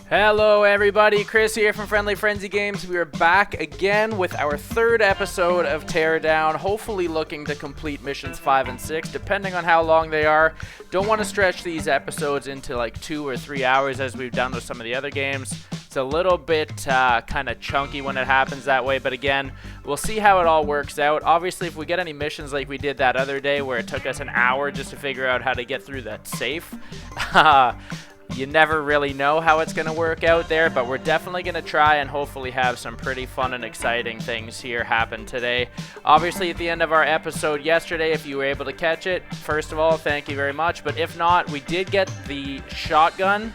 Hello everybody, Chris here from Friendly Frenzy Games. We are back again with our third episode of Teardown, hopefully looking to complete missions 5 and 6, depending on how long they are. Don't want to stretch these episodes into like 2 or 3 hours as we've done with some of the other games. It's a little bit kind of chunky when it happens that way, but again, we'll see how it all works out. Obviously, if we get any missions like we did that other day where it took us an hour just to figure out how to get through that safe, you never really know how it's going to work out there, but we're definitely going to try and hopefully have some pretty fun and exciting things here happen today. Obviously, at the end of our episode yesterday, if you were able to catch it, first of all, thank you very much. But if not, we did get the shotgun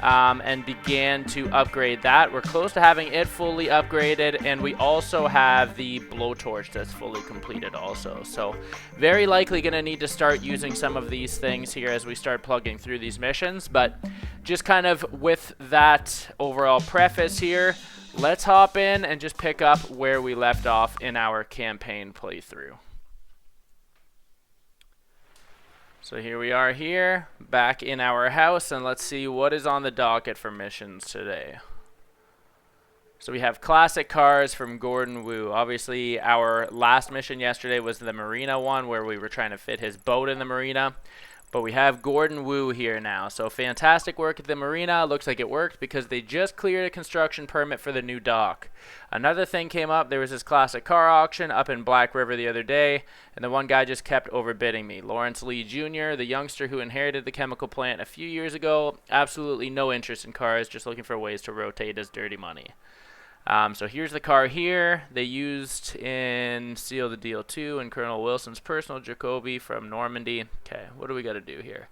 and began to upgrade that. We're close to having it fully upgraded, and we also have the blowtorch that's fully completed also. So very likely going to need to start using some of these things here as we start plugging through these missions. But just kind of with that overall preface here, let's hop in and just pick up where we left off in our campaign playthrough. So here we are here, back in our house, and let's see what is on the docket for missions today. So we have classic cars from Gordon Wu. Obviously, our last mission yesterday was the marina one where we were trying to fit his boat in the marina. But we have Gordon Wu here now. So fantastic work at the marina. Looks like it worked because they just cleared a construction permit for the new dock. Another thing came up. There was this classic car auction up in Black River the other day, and the one guy just kept overbidding me. Lawrence Lee Jr., the youngster who inherited the chemical plant a few years ago, absolutely no interest in cars, just looking for ways to rotate his dirty money. So here's the car here. They used in Seal the Deal 2 and Colonel Wilson's personal Jacoby from Normandy. Okay, what do we got to do here?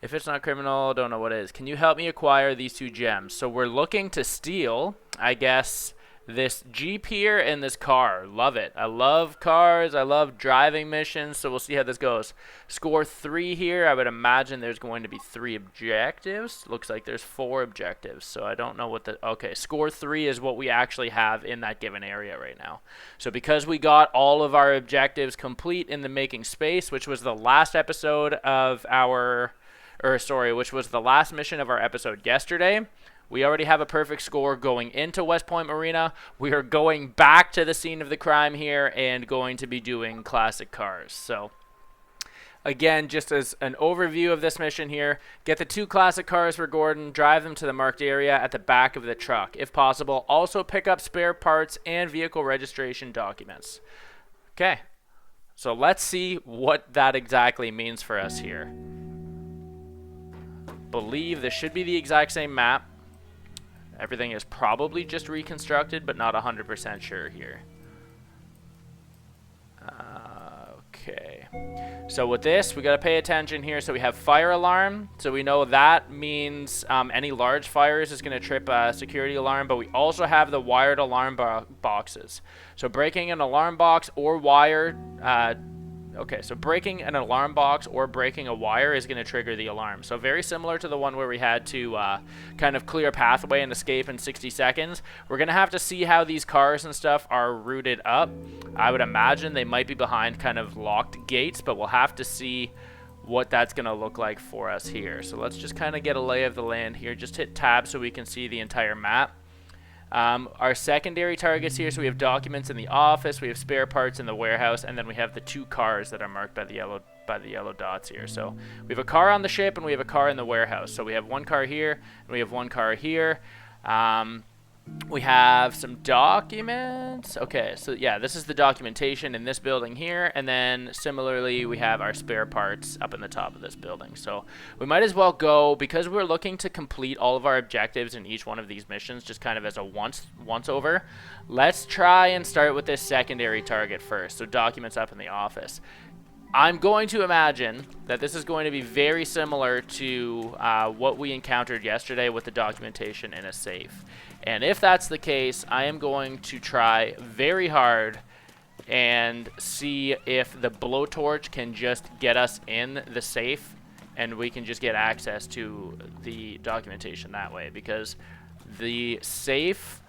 If it's not criminal, don't know what it is. Can you help me acquire these 2 gems? So we're looking to steal, I guess, this Jeep here and this car. Love it. I love cars. I love driving missions. So we'll see how this goes. Score 3 here. I would imagine there's going to be 3 objectives. Looks like there's 4 objectives. So I don't know what the... Okay, score 3 is what we actually have in that given area right now. So because we got all of our objectives complete in the Making Space, which was the last episode of our... which was the last mission of our episode yesterday, we already have a perfect score going into West Point Marina. We are going back to the scene of the crime here and going to be doing classic cars. So, again, just as an overview of this mission here, get the 2 classic cars for Gordon, drive them to the marked area at the back of the truck. If possible, also pick up spare parts and vehicle registration documents. Okay, so let's see what that exactly means for us here. Believe this should be the exact same map. Everything is probably just reconstructed, but not 100% sure here. Okay. So with this, we got to pay attention here. So we have fire alarm. So we know that means any large fires is going to trip a security alarm, but we also have the wired alarm boxes. So breaking an alarm box or wire... Okay, so breaking an alarm box or breaking a wire is going to trigger the alarm. So very similar to the one where we had to kind of clear a pathway and escape in 60 seconds. We're going to have to see how these cars and stuff are routed up. I would imagine they might be behind kind of locked gates, but we'll have to see what that's going to look like for us here. So let's just kind of get a lay of the land here. Just hit tab so we can see the entire map. Our secondary targets here, so we have documents in the office, we have spare parts in the warehouse, and then we have the 2 cars that are marked by the yellow dots here. So we have a car on the ship and we have a car in the warehouse. So we have 1 car here and we have 1 car here. We have some documents. Okay, so yeah, this is the documentation in this building here, and then similarly we have our spare parts up in the top of this building. So we might as well go, because we're looking to complete all of our objectives in each one of these missions just kind of as a once over. Let's try and start with this secondary target first. So documents up in the office. I'm going to imagine that this is going to be very similar to what we encountered yesterday with the documentation in a safe. And if that's the case, I am going to try very hard and see if the blowtorch can just get us in the safe and we can just get access to the documentation that way. Because the safe,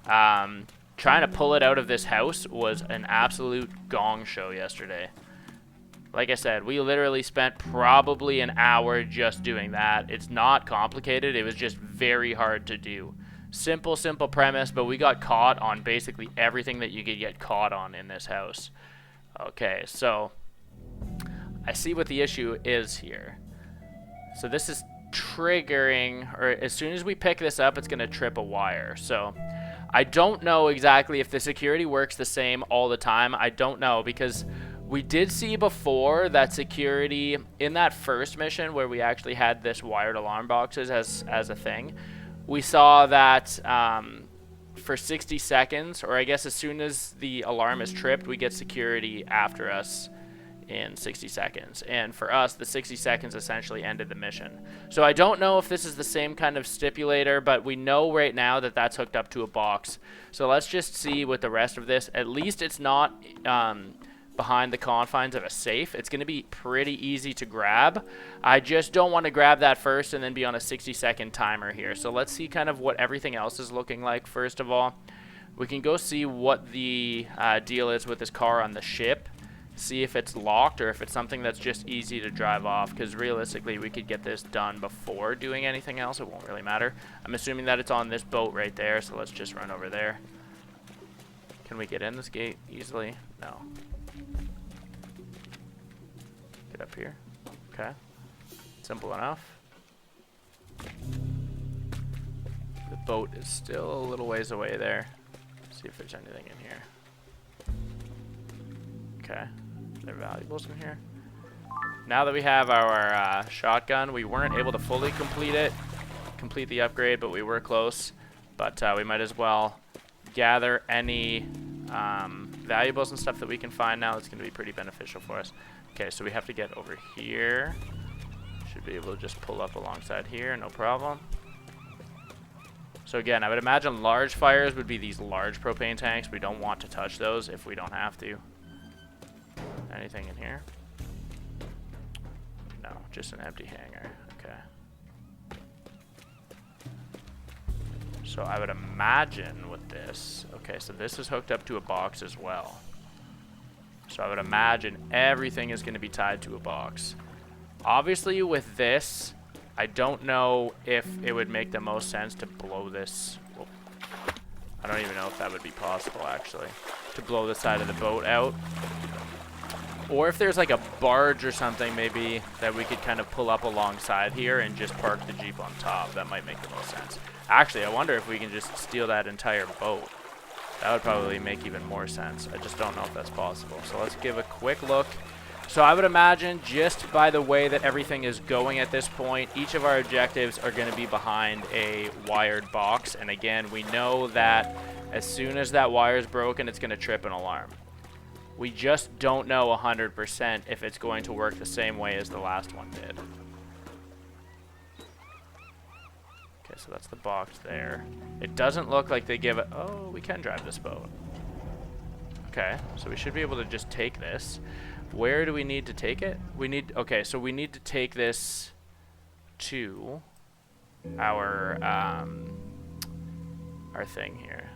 trying to pull it out of this house was an absolute gong show yesterday. Like I said, we literally spent probably an hour just doing that. It's not complicated. It was just very hard to do. Simple premise, but we got caught on basically everything that you could get caught on in this house. Okay, so I see what the issue is here. So this is triggering, or as soon as we pick this up, it's going to trip a wire. So I don't know exactly if the security works the same all the time. I don't know, because we did see before that security in that first mission where we actually had this wired alarm boxes as a thing. We saw that for 60 seconds, or I guess as soon as the alarm is tripped, we get security after us in 60 seconds. And for us, the 60 seconds essentially ended the mission. So I don't know if this is the same kind of stipulator, but we know right now that that's hooked up to a box. So let's just see with the rest of this. At least it's not behind the confines of a safe. It's going to be pretty easy to grab. I just don't want to grab that first and then be on a 60-second timer here. So let's see kind of what everything else is looking like first of all. We can go see what the deal is with this car on the ship. See if it's locked or if it's something that's just easy to drive off, because realistically we could get this done before doing anything else. It won't really matter. I'm assuming that it's on this boat right there, so let's just run over there. Can we get in this gate easily? No. Get up here. Okay. Simple enough. The boat is still a little ways away there. See if there's anything in here. Okay. There are valuables in here. Now that we have our shotgun, we weren't able to fully complete the upgrade, but we were close. But we might as well gather any valuables and stuff that we can find now. It's going to be pretty beneficial for us. Okay, so we have to get over here. Should be able to just pull up alongside here, no problem. So again, I would imagine large fires would be these large propane tanks. We don't want to touch those if we don't have to. Anything in here? No, just an empty hangar. Okay. So I would imagine with this, okay, so this is hooked up to a box as well. So I would imagine everything is going to be tied to a box. Obviously with this, I don't know if it would make the most sense to blow this. Well, I don't even know if that would be possible actually, to blow the side of the boat out. Or if there's like a barge or something maybe that we could kind of pull up alongside here and just park the Jeep on top. That might make the most sense. Actually, I wonder if we can just steal that entire boat. That would probably make even more sense. I just don't know if that's possible. So let's give a quick look. So I would imagine just by the way that everything is going at this point, each of our objectives are going to be behind a wired box. And again, we know that as soon as that wire is broken, it's going to trip an alarm. We just don't know 100% if it's going to work the same way as the last one did. Okay, so that's the box there. It doesn't look like they give it... Oh, we can drive this boat. Okay, so we should be able to just take this. Where do we need to take it? We need... Okay, so we need to take this to our thing here.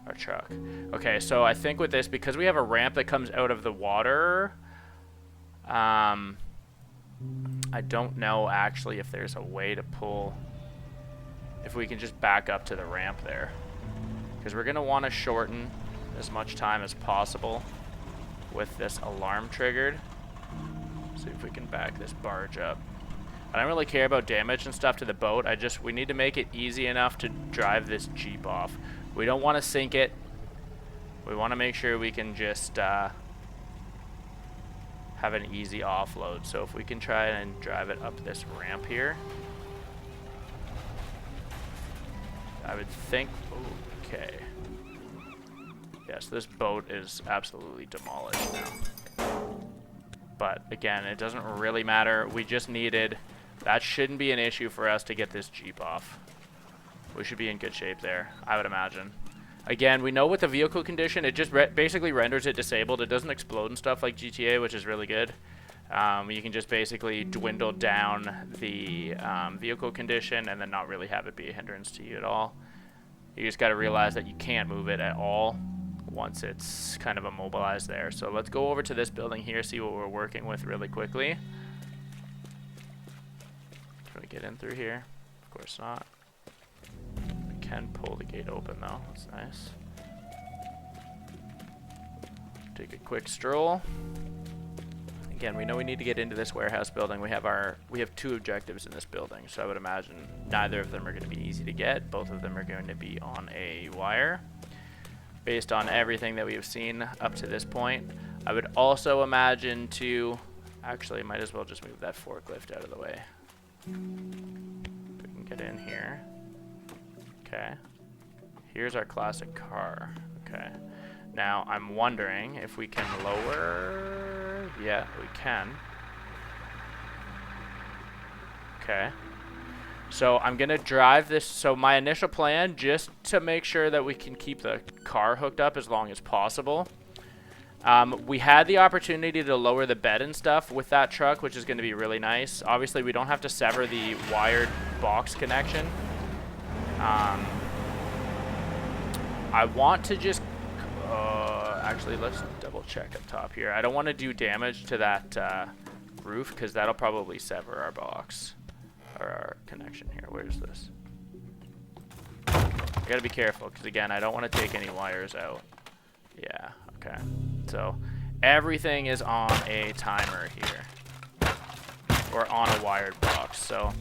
Our truck. Okay, so I think with this, because we have a ramp that comes out of the water, I don't know actually if there's a way to pull, if we can just back up to the ramp there. Because we're going to want to shorten as much time as possible with this alarm triggered. See if we can back this barge up. I don't really care about damage and stuff to the boat. We need to make it easy enough to drive this Jeep off. We don't want to sink it. We want to make sure we can just have an easy offload. So if we can try and drive it up this ramp here. I would think, okay. Yes, this boat is absolutely demolished now. But again, it doesn't really matter. We just needed, that shouldn't be an issue for us to get this Jeep off. We should be in good shape there, I would imagine. Again, we know with the vehicle condition, it just basically renders it disabled. It doesn't explode and stuff like GTA, which is really good. You can just basically dwindle down the vehicle condition and then not really have it be a hindrance to you at all. You just got to realize that you can't move it at all once it's kind of immobilized there. So let's go over to this building here, see what we're working with really quickly. Can we get in through here? Of course not. We can pull the gate open though, that's nice. Take a quick stroll. Again, we know we need to get into this warehouse building. We have 2 objectives in this building, so I would imagine neither of them are going to be easy to get. Both of them are going to be on a wire. Based on everything that we have seen up to this point, I would also imagine to... Actually, might as well just move that forklift out of the way. We can get in here. Okay. Here's our classic car. Okay. Now, I'm wondering if we can lower... Yeah, we can. Okay. So I'm going to drive this. So my initial plan, just to make sure that we can keep the car hooked up as long as possible. We had the opportunity to lower the bed and stuff with that truck, which is going to be really nice. Obviously, we don't have to sever the wired box connection. I want to just... actually, let's double check up top here. I don't want to do damage to that roof, because that'll probably sever our box. Or our connection here. Where's this? I gotta be careful, because again, I don't want to take any wires out. Yeah, okay. So, everything is on a timer here. Or on a wired box, so...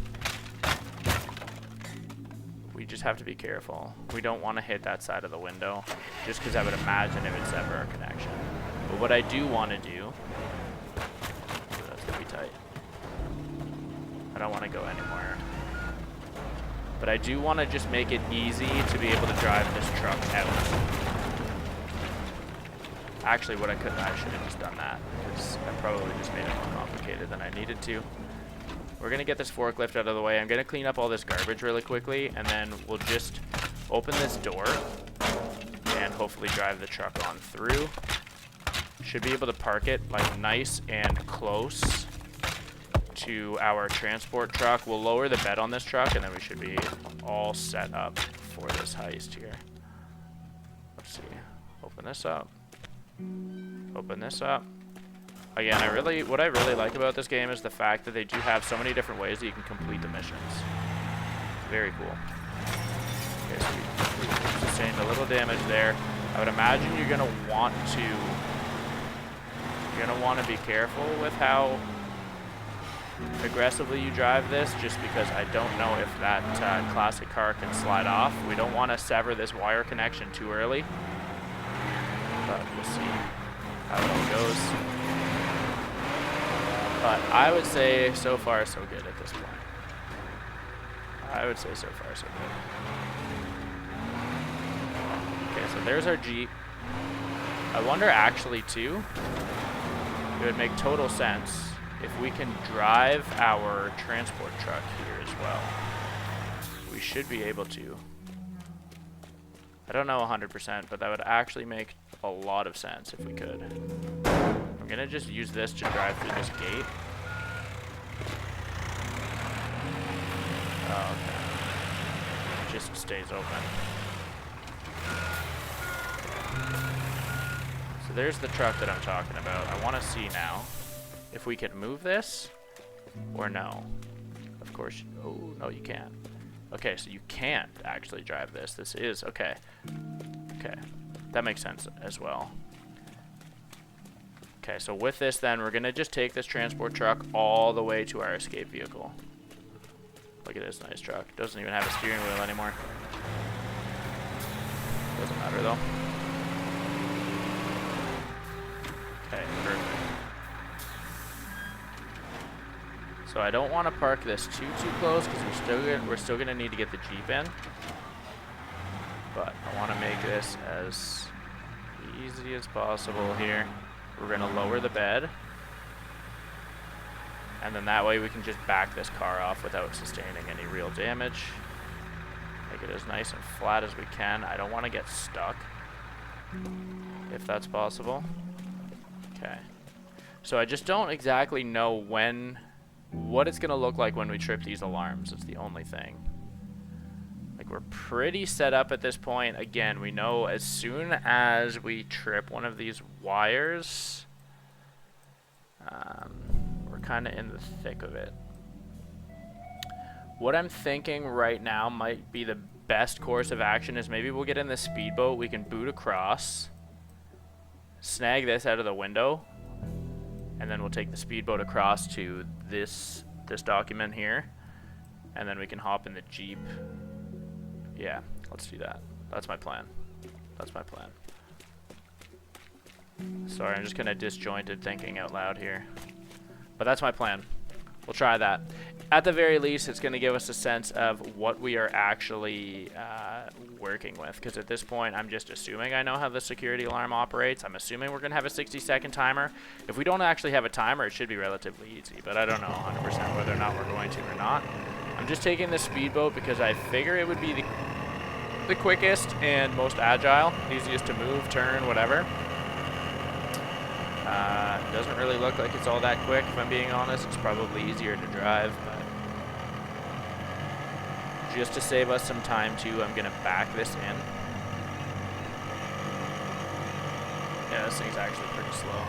we just have to be careful. We don't want to hit that side of the window, just because I would imagine it would sever our connection. But what I do want to do... that's gonna be tight. I don't want to go anywhere. But I do want to just make it easy to be able to drive this truck out. Actually, I should have just done that, because I probably just made it more complicated than I needed to. We're going to get this forklift out of the way. I'm going to clean up all this garbage really quickly, and then we'll just open this door and hopefully drive the truck on through. Should be able to park it like nice and close to our transport truck. We'll lower the bed on this truck, and then we should be all set up for this heist here. Let's see. Open this up. Open this up. Again, what I really like about this game is the fact that they do have so many different ways that you can complete the missions. Very cool. Okay, so we sustained a little damage there. I would imagine you're gonna want to be careful with how aggressively you drive this, just because I don't know if that classic car can slide off. We don't want to sever this wire connection too early, but we'll see how it all goes. But I would say so far so good at this point. I would say so far so good. Okay, so there's our Jeep. I wonder actually too, it would make total sense if we can drive our transport truck here as well. We should be able to. I don't know 100%, but that would actually make a lot of sense if we could. I'm gonna just use this to drive through this gate. Oh, okay. It just stays open. So there's the truck that I'm talking about. I want to see now if we can move this or no. Of course. Oh, no, you can't. Okay, so you can't actually drive this. This is okay. Okay, that makes sense as well. Okay, so with this then, we're going to just take this transport truck all the way to our escape vehicle. Look at this nice truck. Doesn't even have a steering wheel anymore. Doesn't matter though. Okay, perfect. So I don't want to park this too close, because we're still going to need to get the Jeep in. But I want to make this as easy as possible here. We're going to lower the bed, and then that way we can just back this car off without sustaining any real damage. Make it as nice and flat as we can. I don't want to get stuck, if that's possible. Okay. So I just don't exactly know what it's going to look like when we trip these alarms. It's the only thing. Like, we're pretty set up at this point. Again, we know as soon as we trip one of these wires, we're kind of in the thick of it. What I'm thinking right now might be the best course of action is maybe we'll get in the speedboat, we can boot across, snag this out of the window, and then we'll take the speedboat across to this document here, and then we can hop in the Jeep. Yeah, let's do that. That's my plan. That's my plan. Sorry, I'm just kind of disjointed thinking out loud here. But that's my plan. We'll try that. At the very least, it's going to give us a sense of what we are actually working with. Because at this point, I'm just assuming I know how the security alarm operates. I'm assuming we're going to have a 60-second timer. If we don't actually have a timer, it should be relatively easy. But I don't know 100% whether or not we're going to or not. I'm just taking the speedboat because I figure it would be the quickest and most agile, easiest to move, turn, whatever. Doesn't really look like it's all that quick, if I'm being honest. It's probably easier to drive, but just to save us some time too, I'm gonna back this in. Yeah, this thing's actually pretty slow.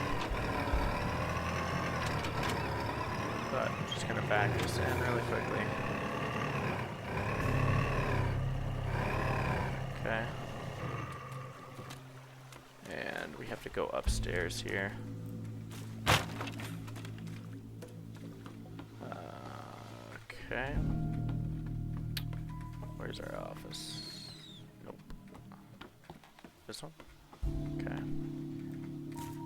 But I'm just gonna back this in really quickly. Okay. And we have to go upstairs here. Okay. Where's our office? Nope. This one? Okay.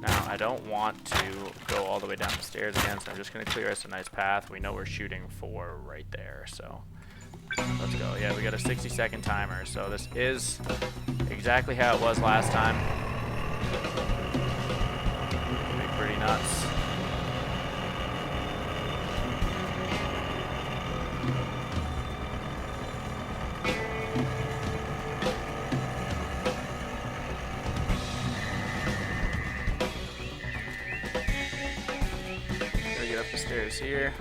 Now, I don't want to go all the way down the stairs again, so I'm just going to clear us a nice path. We know we're shooting for right there, so let's go. Yeah, we got a 60-second timer, so this is exactly how it was last time. Be pretty nuts. Here.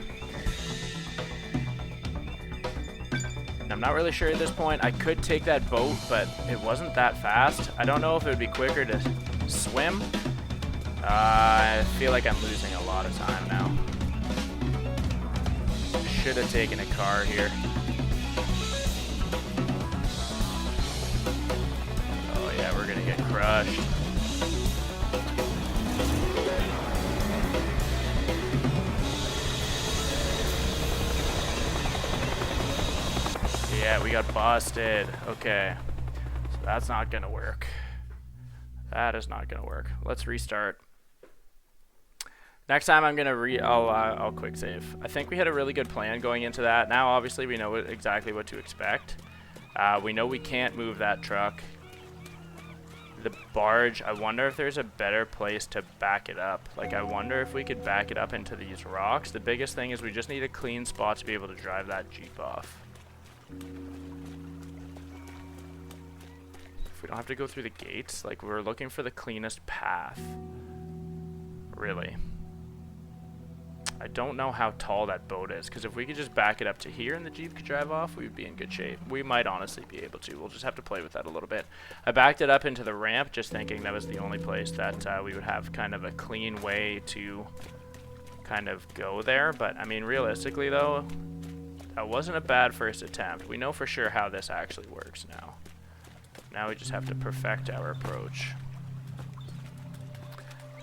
I'm not really sure at this point. I could take that boat, but it wasn't that fast. I don't know if it would be quicker to swim. I feel like I'm losing a lot of time now. Should have taken a car here. Oh yeah, we're gonna get crushed. Yeah, we got busted. Okay, so that's not gonna work. That is not gonna work. Let's restart. Next time I'm gonna I'll quick save. I think we had a really good plan going into that. Now obviously we know exactly what to expect. We know we can't move that truck. The barge, I wonder if there's a better place to back it up. Like, I wonder if we could back it up into these rocks. The biggest thing is we just need a clean spot to be able to drive that Jeep off. If we don't have to go through the gates, like, we're looking for the cleanest path. Really. I don't know how tall that boat is, because if we could just back it up to here and the Jeep could drive off, we would be in good shape. We might honestly be able to. We'll just have to play with that a little bit. I backed it up into the ramp, just thinking that was the only place that we would have kind of a clean way to kind of go there. But, I mean, realistically, though, that wasn't a bad first attempt. We know for sure how this actually works now. Now we just have to perfect our approach.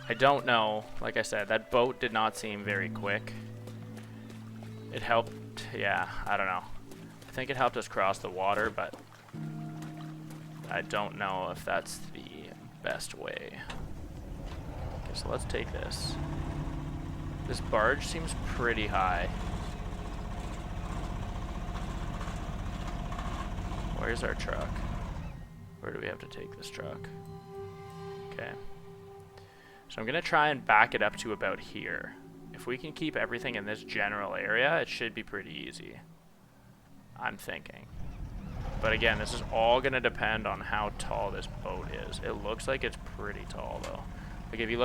I don't know. Like I said, that boat did not seem very quick. It helped, yeah, I don't know. I think it helped us cross the water, but I don't know if that's the best way. Okay, so let's take this. This barge seems pretty high. Where's our truck? Where do we have to take this truck? Okay. So I'm going to try and back it up to about here. If we can keep everything in this general area, it should be pretty easy. I'm thinking. But again, this is all going to depend on how tall this boat is. It looks like it's pretty tall though. Like if you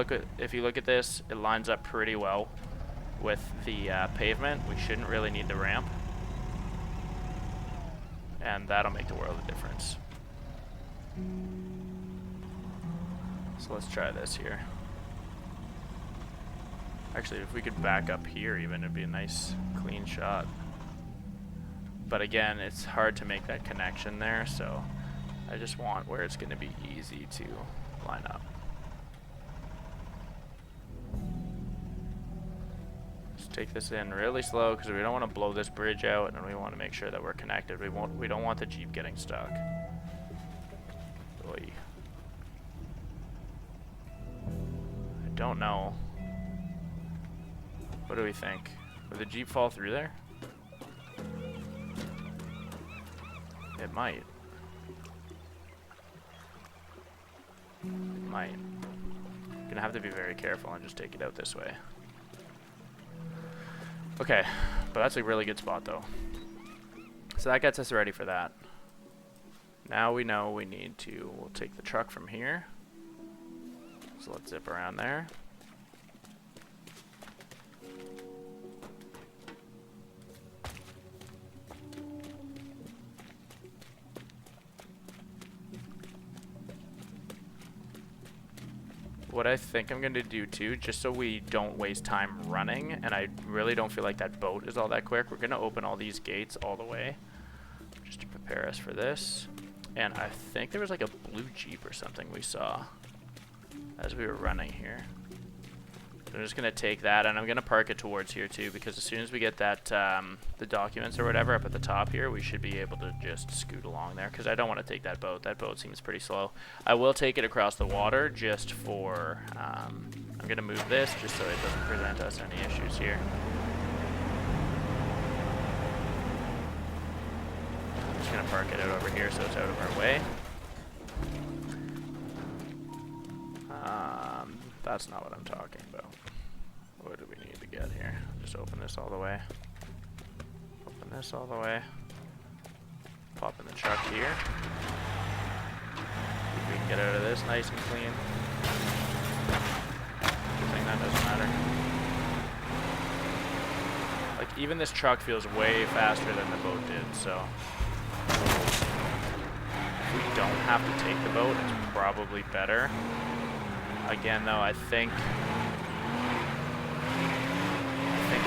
look at this, it lines up pretty well with the pavement. We shouldn't really need the ramp. and that'll make the world of difference. So let's try this here. Actually, if we could back up here even, it'd be a nice clean shot. But again, it's hard to make that connection there, so I just want where it's going to be easy to line up. Just take this in really slow because we don't want to blow this bridge out, and we want to make sure that we're connected. We don't want the Jeep getting stuck. Oy. I don't know. What do we think? Would the Jeep fall through there? It might. It might. Gonna have to be very careful and just take it out this way. Okay, but that's a really good spot though. So that gets us ready for that. Now we know we need to, we'll take the truck from here. So let's zip around there. What I think I'm going to do too, just so we don't waste time running, and I really don't feel like that boat is all that quick, we're going to open all these gates all the way, just to prepare us for this. And I think there was like a blue Jeep or something we saw as we were running here. So I'm just going to take that, and I'm going to park it towards here too, because as soon as we get that, the documents or whatever up at the top here, we should be able to just scoot along there, because I don't want to take that boat. That boat seems pretty slow. I will take it across the water just for, I'm going to move this just so it doesn't present us any issues here. I'm just going to park it out over here so it's out of our way. That's not what I'm talking about. What do we need to get here? Just open this all the way. Open this all the way. Pop in the truck here. See if we can get out of this nice and clean. Good thing that doesn't matter. Like, even this truck feels way faster than the boat did, so if we don't have to take the boat, it's probably better. Again, though, I think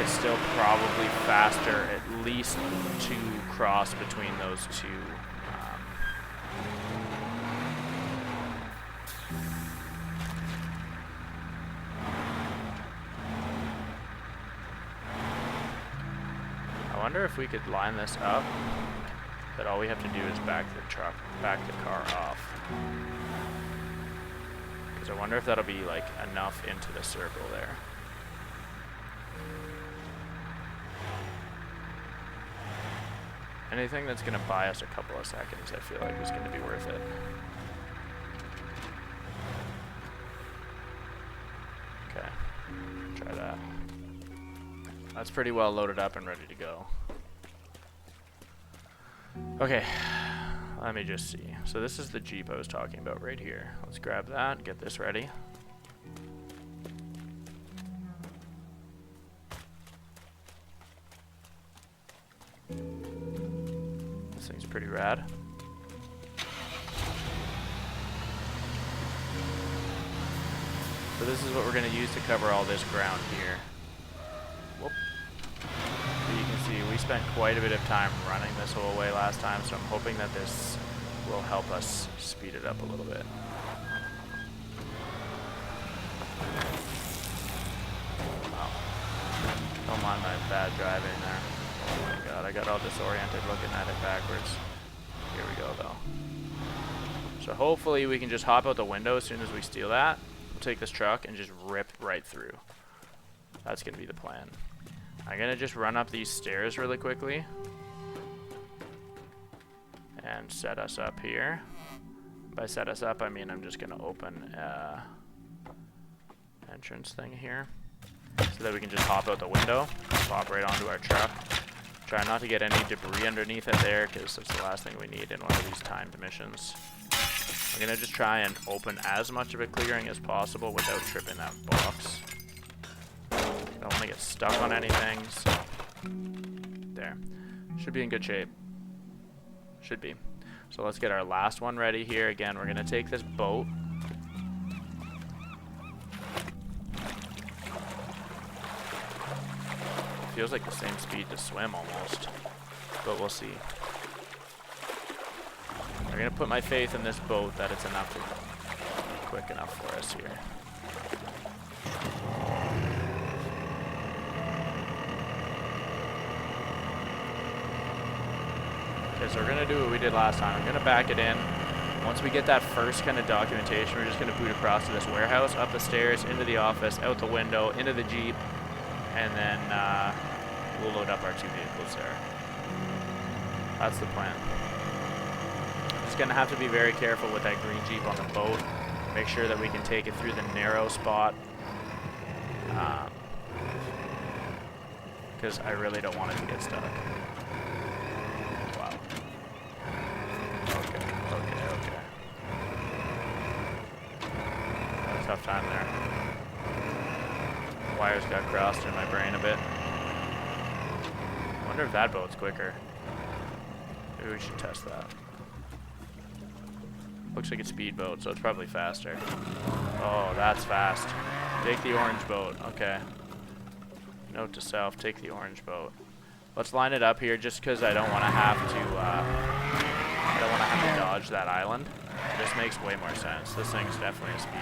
it's still probably faster, at least to cross between those two. I wonder if we could line this up, but all we have to do is back the car off. I wonder if that'll be like enough into the circle there. Anything that's going to buy us a couple of seconds, I feel like is going to be worth it. Okay, try that. That's pretty well loaded up and ready to go. Okay. Let me just see. So this is the Jeep I was talking about right here. Let's grab that, get this ready. This thing's pretty rad. So this is what we're going to use to cover all this ground here. Whoop. So you can see we spent quite a bit of time running this whole way last time, so I'm hoping that this will help us speed it up a little bit. Wow. Don't mind my bad driving there. Oh my god, I got all disoriented looking at it backwards. Here we go though. So hopefully we can just hop out the window as soon as we steal that. We'll take this truck and just rip right through. That's going to be the plan. I'm going to just run up these stairs really quickly and set us up here. By set us up, I mean I'm just going to open entrance thing here so that we can just hop out the window, pop right onto our truck. Try not to get any debris underneath it there, because that's the last thing we need in one of these timed missions. I'm going to just try and open as much of a clearing as possible without tripping that box. Don't want to get stuck on anything, so there. Should be in good shape. Should be. So let's get our last one ready here. Again, we're gonna take this boat. Feels like the same speed to swim almost, but we'll see. I'm gonna put my faith in this boat that it's enough to quick enough for us here. Okay, so we're gonna do what we did last time. I'm gonna back it in. Once we get that first kind of documentation, we're just gonna boot across to this warehouse, up the stairs, into the office, out the window, into the Jeep, and then we'll load up our 2 vehicles there. That's the plan. Just gonna have to be very careful with that green Jeep on the boat. Make sure that we can take it through the narrow spot. Because I really don't want it to get stuck. Wow. Okay. Had a tough time there. Wires got crossed in my brain a bit. I wonder if that boat's quicker. Maybe we should test that. Looks like a speedboat, so it's probably faster. Oh, that's fast. Take the orange boat. Okay. Note to self, take the orange boat. Let's line it up here just because I don't want to have to dodge that island. This makes way more sense. This thing's definitely a speedboat.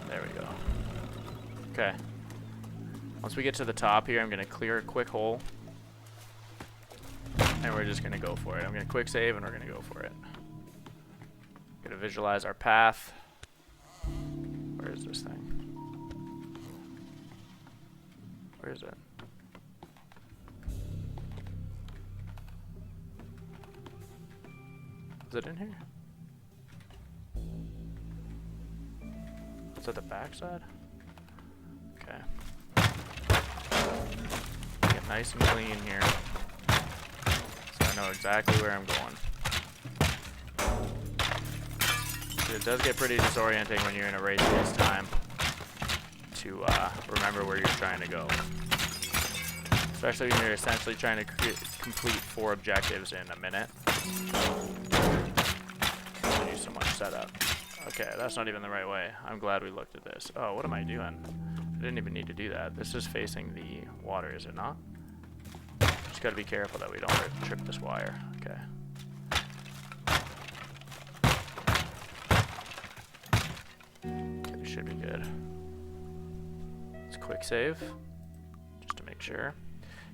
There we go. Okay. Once we get to the top here, I'm going to clear a quick hole. And we're just going to go for it. I'm going to quick save and we're going to go for it. Going to visualize our path. Where is this thing? Where is it? Is it in here? It's at the back side? Okay. Get nice and clean here. So I know exactly where I'm going. It does get pretty disorienting when you're in a race this time to remember where you're trying to go. Especially when you're essentially trying to complete 4 objectives in a minute. Don't use so much setup. Okay, that's not even the right way. I'm glad we looked at this. Oh, what am I doing? I didn't even need to do that. This is facing the water, is it not? Just gotta be careful that we don't trip this wire. Okay. We should be good. Let's quick save, just to make sure.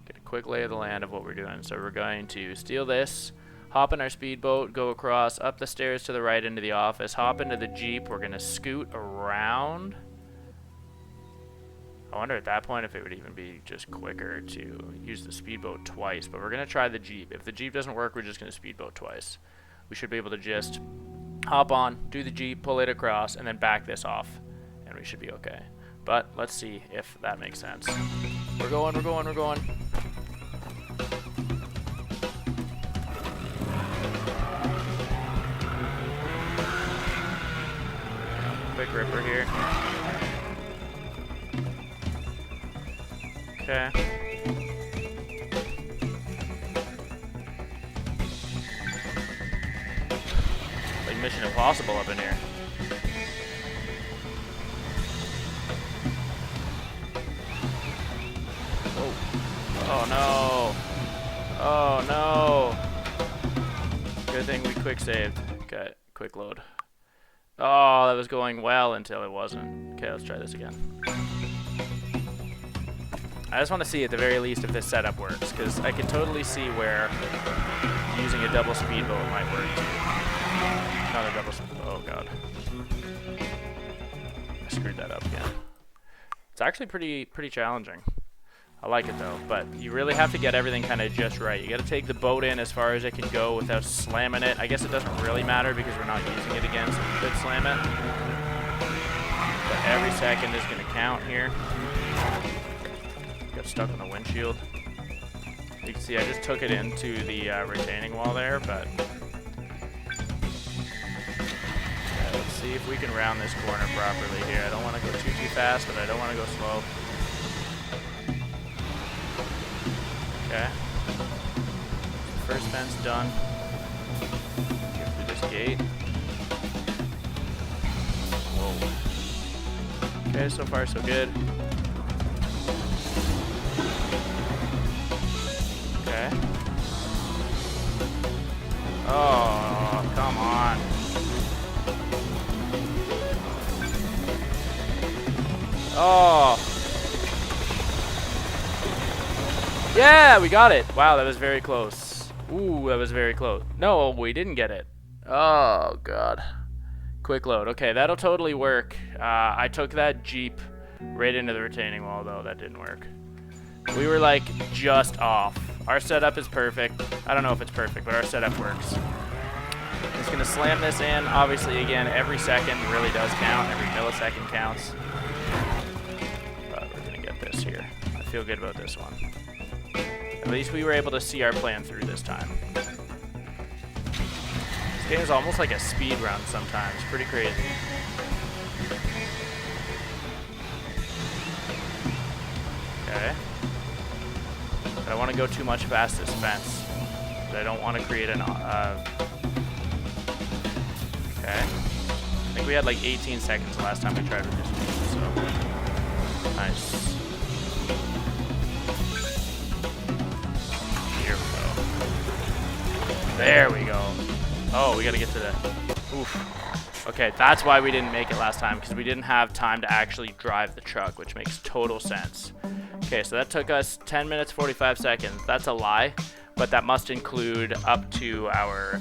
Get a quick lay of the land of what we're doing. So we're going to steal this, hop in our speedboat, go across, up the stairs to the right into the office, hop into the Jeep. We're gonna scoot around. I wonder at that point if it would even be just quicker to use the speedboat twice, but we're gonna try the Jeep. If the Jeep doesn't work, we're just gonna speedboat twice. We should be able to just hop on, do the Jeep, pull it across, and then back this off, and we should be okay. But let's see if that makes sense. We're going. Quick ripper here. Okay. Like Mission Impossible up in here. Oh. Oh no. Oh no. Good thing we quick saved. Okay, quick load. Oh, that was going well until it wasn't. Okay, let's try this again. I just want to see at the very least if this setup works, because I can totally see where using a double speedboat might work too. Not a double oh god. I screwed that up again. It's actually pretty challenging. I like it though, but you really have to get everything kind of just right. You got to take the boat in as far as it can go without slamming it. I guess it doesn't really matter because we're not using it again, so we could slam it. But every second is going to count here. Got stuck on the windshield. You can see I just took it into the retaining wall there, but yeah, let's see if we can round this corner properly here. I don't want to go too fast, but I don't want to go slow. Okay. First fence done. Get through this gate. Whoa. Okay, so far so good. Okay. Oh, come on. Oh. Yeah, we got it. Wow, that was very close. Ooh, that was very close. No, we didn't get it. Oh, God. Quick load. Okay, that'll totally work. I took that Jeep right into the retaining wall, though. That didn't work. We were, like, just off. Our setup is perfect. I don't know if it's perfect, but our setup works. I'm just going to slam this in. Obviously, again, every second really does count. Every millisecond counts. But we're going to get this here. I feel good about this one. At least we were able to see our plan through this time. This game is almost like a speed run sometimes. Pretty crazy. Okay. But I want to go too much past this fence. But I don't want to create an... Okay. I think we had like 18 seconds the last time we tried with this, so... Nice. There we go. Oh, we gotta get to the... Oof. Okay, that's why we didn't make it last time, because we didn't have time to actually drive the truck, which makes total sense. Okay, so that took us 10 minutes, 45 seconds. That's a lie, but that must include up to our,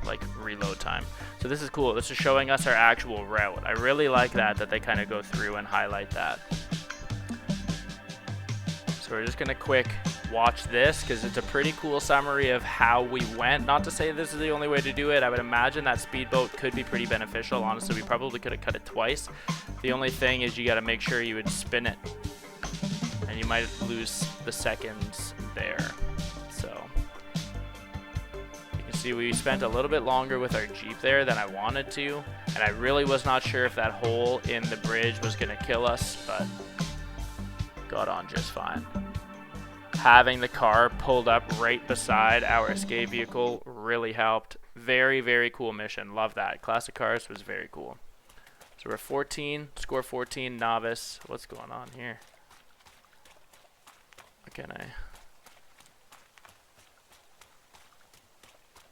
like, reload time. So this is cool. This is showing us our actual route. I really like that they kind of go through and highlight that. So we're just gonna quick watch this because it's a pretty cool summary of how we went. Not to say this is the only way to do it. I would imagine that speedboat could be pretty beneficial. Honestly, we probably could have cut it twice. The only thing is you got to make sure you would spin it, and you might lose the seconds there. So you can see we spent a little bit longer with our Jeep there than I wanted to, and I really was not sure if that hole in the bridge was going to kill us, but got on just fine. Having the car pulled up right beside our escape vehicle really helped. Very, very cool mission. Love that. Classic Cars was very cool. So we're 14, score 14, novice. What's going on here? What can I...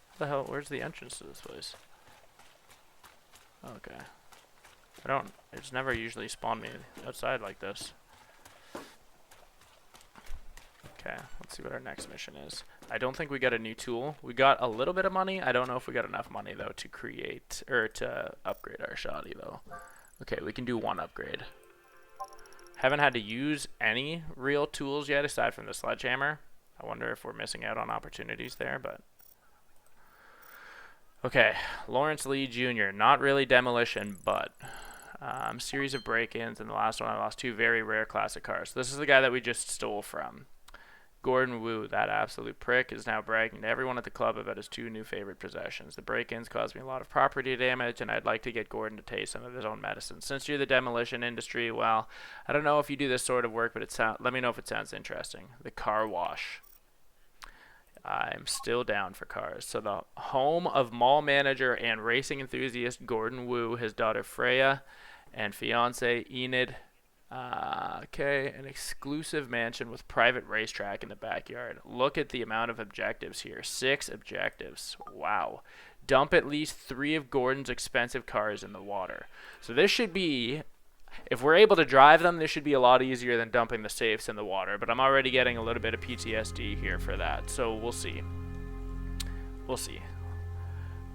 What the hell? Where's the entrance to this place? Okay. It's never usually spawned me outside like this. Okay, let's see what our next mission is. I don't think we got a new tool. We got a little bit of money. I don't know if we got enough money, though, to create, or to upgrade our shoddy, though. Okay, we can do one upgrade. Haven't had to use any real tools yet, aside from the sledgehammer. I wonder if we're missing out on opportunities there, but... Okay, Lawrence Lee Jr. Not really demolition, but... series of break-ins, and the last one I lost 2 very rare classic cars. This is the guy that we just stole from. Gordon Wu, that absolute prick, is now bragging to everyone at the club about his 2 new favorite possessions. The break-ins caused me a lot of property damage, and I'd like to get Gordon to taste some of his own medicine. Since you're the demolition industry, well, I don't know if you do this sort of work, but let me know if it sounds interesting. The car wash. I'm still down for cars. So the home of mall manager and racing enthusiast Gordon Wu, his daughter Freya, and fiance Enid. Okay, an exclusive mansion with private racetrack in the backyard. Look at the amount of objectives here. 6 objectives. Wow. Dump at least 3 of Gordon's expensive cars in the water. So this should be, if we're able to drive them, this should be a lot easier than dumping the safes in the water. But I'm already getting a little bit of PTSD here for that. So we'll see. We'll see.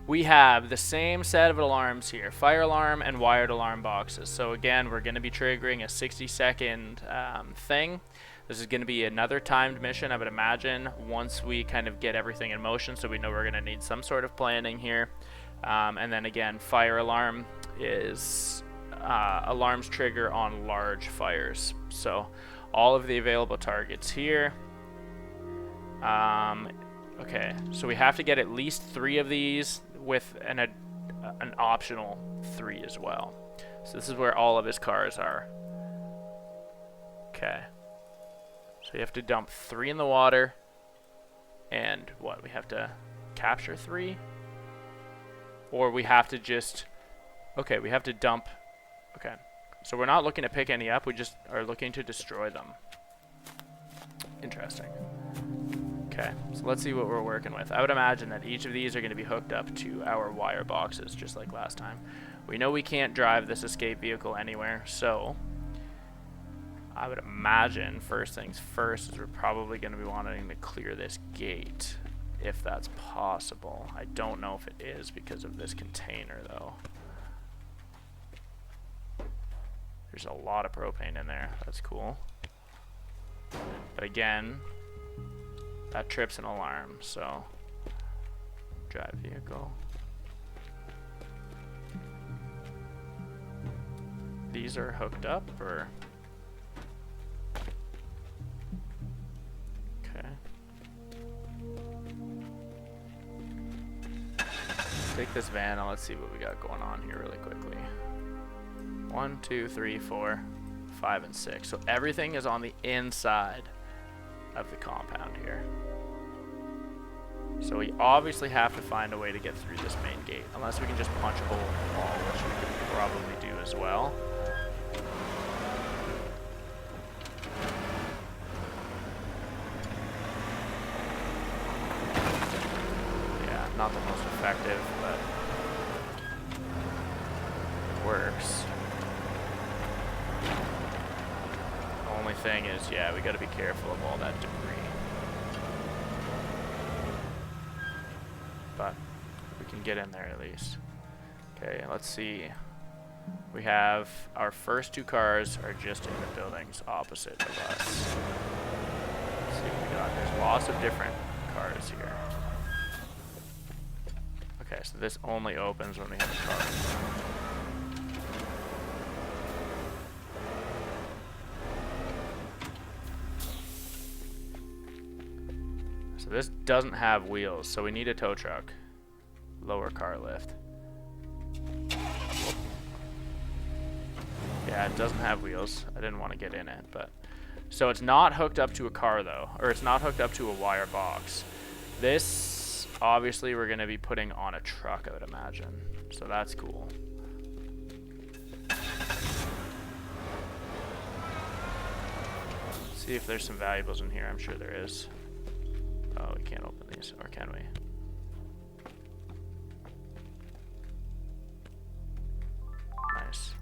We have the same set of alarms here, fire alarm and wired alarm boxes. So again, we're going to be triggering a 60-second thing. This is going to be another timed mission, I would imagine, once we kind of get everything in motion, so we know we're going to need some sort of planning here. And then again, fire alarm is alarms trigger on large fires. So all of the available targets here. Okay, so we have to get at least 3 of these with an optional 3 as well. So this is where all of his cars are. Okay. So we have to dump 3 in the water. And what? We have to capture 3? Or we have to just... Okay, we have to dump... Okay. So we're not looking to pick any up. We just are looking to destroy them. Interesting. Okay, so let's see what we're working with. I would imagine that each of these are going to be hooked up to our wire boxes, just like last time. We know we can't drive this escape vehicle anywhere, so I would imagine first things first is we're probably going to be wanting to clear this gate, if that's possible. I don't know if it is because of this container, though. There's a lot of propane in there. That's cool. But again, that trips an alarm, so drive vehicle. These are hooked up, or... Okay. Take this van and let's see what we got going on here really quickly. 1, 2, 3, 4, 5, and 6. So everything is on the inside of the compound here. So we obviously have to find a way to get through this main gate, unless we can just punch a hole in the wall, which we could probably do as well. Yeah, not the most effective, but it works. The only thing is, yeah, we gotta be careful of all that debris. But we can get in there at least. Okay, let's see. We have our first 2 cars are just in the buildings opposite of us. Let's see what we got. There's lots of different cars here. Okay, so this only opens when we have a car. So this doesn't have wheels, so we need a tow truck. Lower car lift. Yeah, it doesn't have wheels. I didn't want to get in it, but... So it's not hooked up to a car, though. Or it's not hooked up to a wire box. This, obviously, we're going to be putting on a truck, I would imagine. So that's cool. See if there's some valuables in here. I'm sure there is. Oh, we can't open these, or can we? Nice.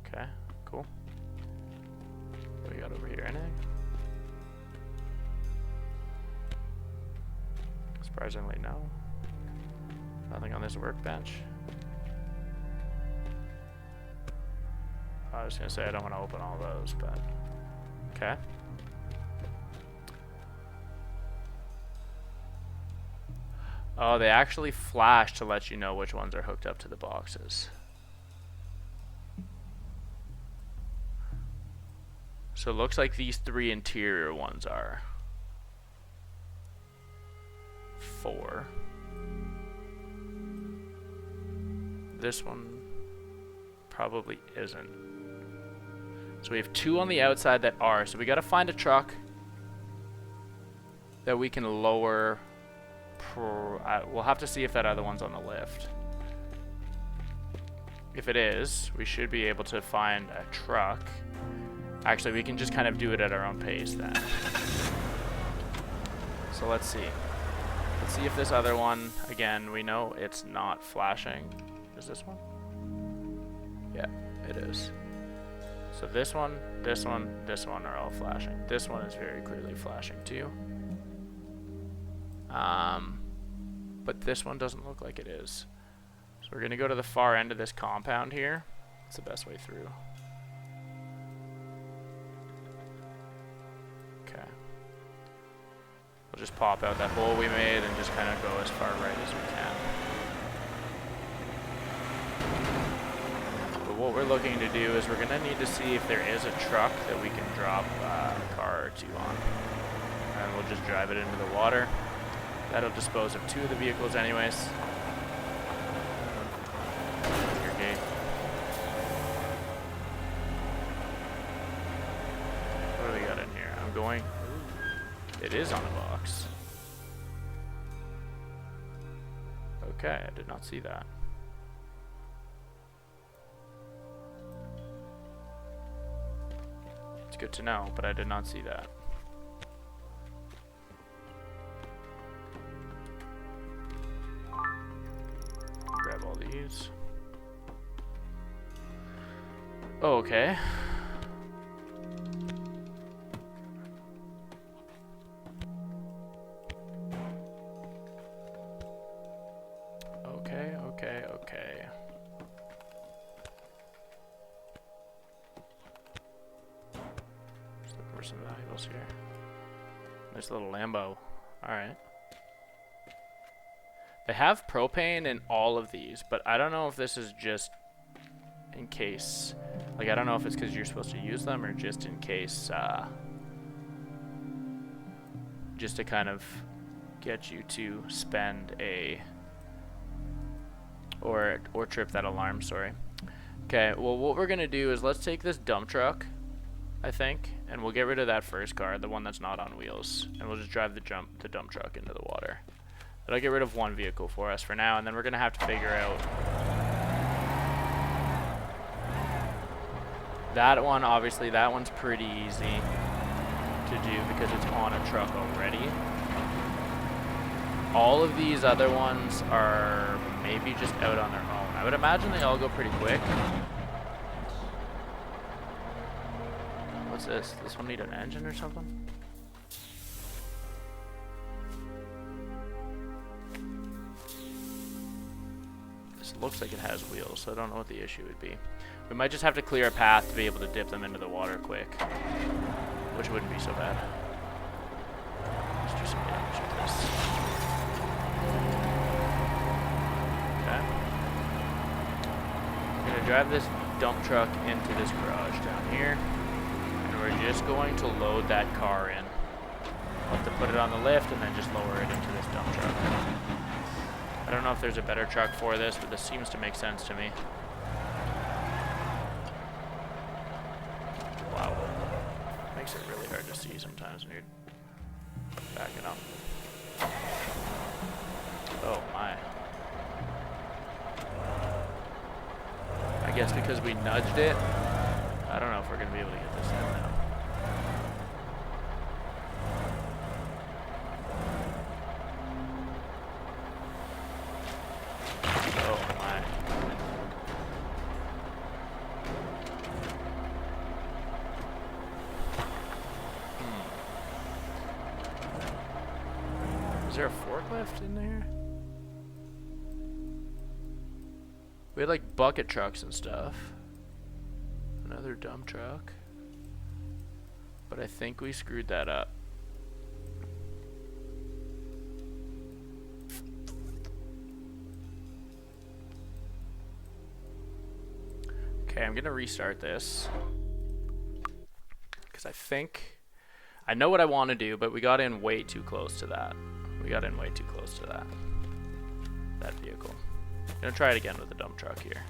Okay, cool. What we got over here? Anything? Surprisingly, no. Nothing on this workbench. I was gonna say I don't want to open all those, but okay. Oh, they actually flash to let you know which ones are hooked up to the boxes. So it looks like these 3 interior ones are. 4. This one probably isn't. So we have 2 on the outside that are. So we got to find a truck that we can lower. We'll have to see if that other one's on the lift. If it is, we should be able to find a truck. Actually, we can just kind of do it at our own pace then. So let's see. Let's see if this other one, again, we know it's not flashing. Is this one? Yeah, it is. So this one, this one, this one are all flashing. This one is very clearly flashing too. But this one doesn't look like it is. So we're gonna go to the far end of this compound here. It's the best way through. Okay. We'll just pop out that hole we made and just kind of go as far right as we can. But what we're looking to do is we're going to need to see if there is a truck that we can drop a car or 2 on. And we'll just drive it into the water. That'll dispose of 2 of the vehicles anyways. Your gate. What do we got in here? I'm going... It is on a box. Okay, I did not see that. It's good to know, but I did not see that. Grab all these. Oh, okay. Okay. Just looking for some valuables here. Nice little Lambo. Alright. They have propane in all of these, but I don't know if this is just in case. Like, I don't know if it's because you're supposed to use them or just in case, just to kind of get you to spend a... Or trip that alarm, sorry. Okay, well, what we're going to do is let's take this dump truck, I think, and we'll get rid of that first car, the one that's not on wheels, and we'll just drive the dump truck into the water. That'll get rid of 1 vehicle for us for now, and then we're going to have to figure out... That one, obviously, that one's pretty easy to do because it's on a truck already. All of these other ones are maybe just out on their own. I would imagine they all go pretty quick. What's this? This one need an engine or something? This looks like it has wheels, so I don't know what the issue would be. We might just have to clear a path to be able to dip them into the water quick, which wouldn't be so bad. Let's do some damage with this. Okay. We're gonna drive this dump truck into this garage down here, and we're just going to load that car in. We'll have to put it on the lift and then just lower it into this dump truck. I don't know if there's a better truck for this, but this seems to make sense to me. Wow. Makes it really hard to see sometimes when you're backing up. Oh my. I guess because we nudged it, I don't know if we're going to be able to get this in now. Oh my. Is there a forklift in there? We had like bucket trucks and stuff. Another dump truck. But I think we screwed that up. Okay, I'm gonna restart this. Because I know what I want to do, but we got in way too close to that. That vehicle. I'm gonna try it again with the dump truck here.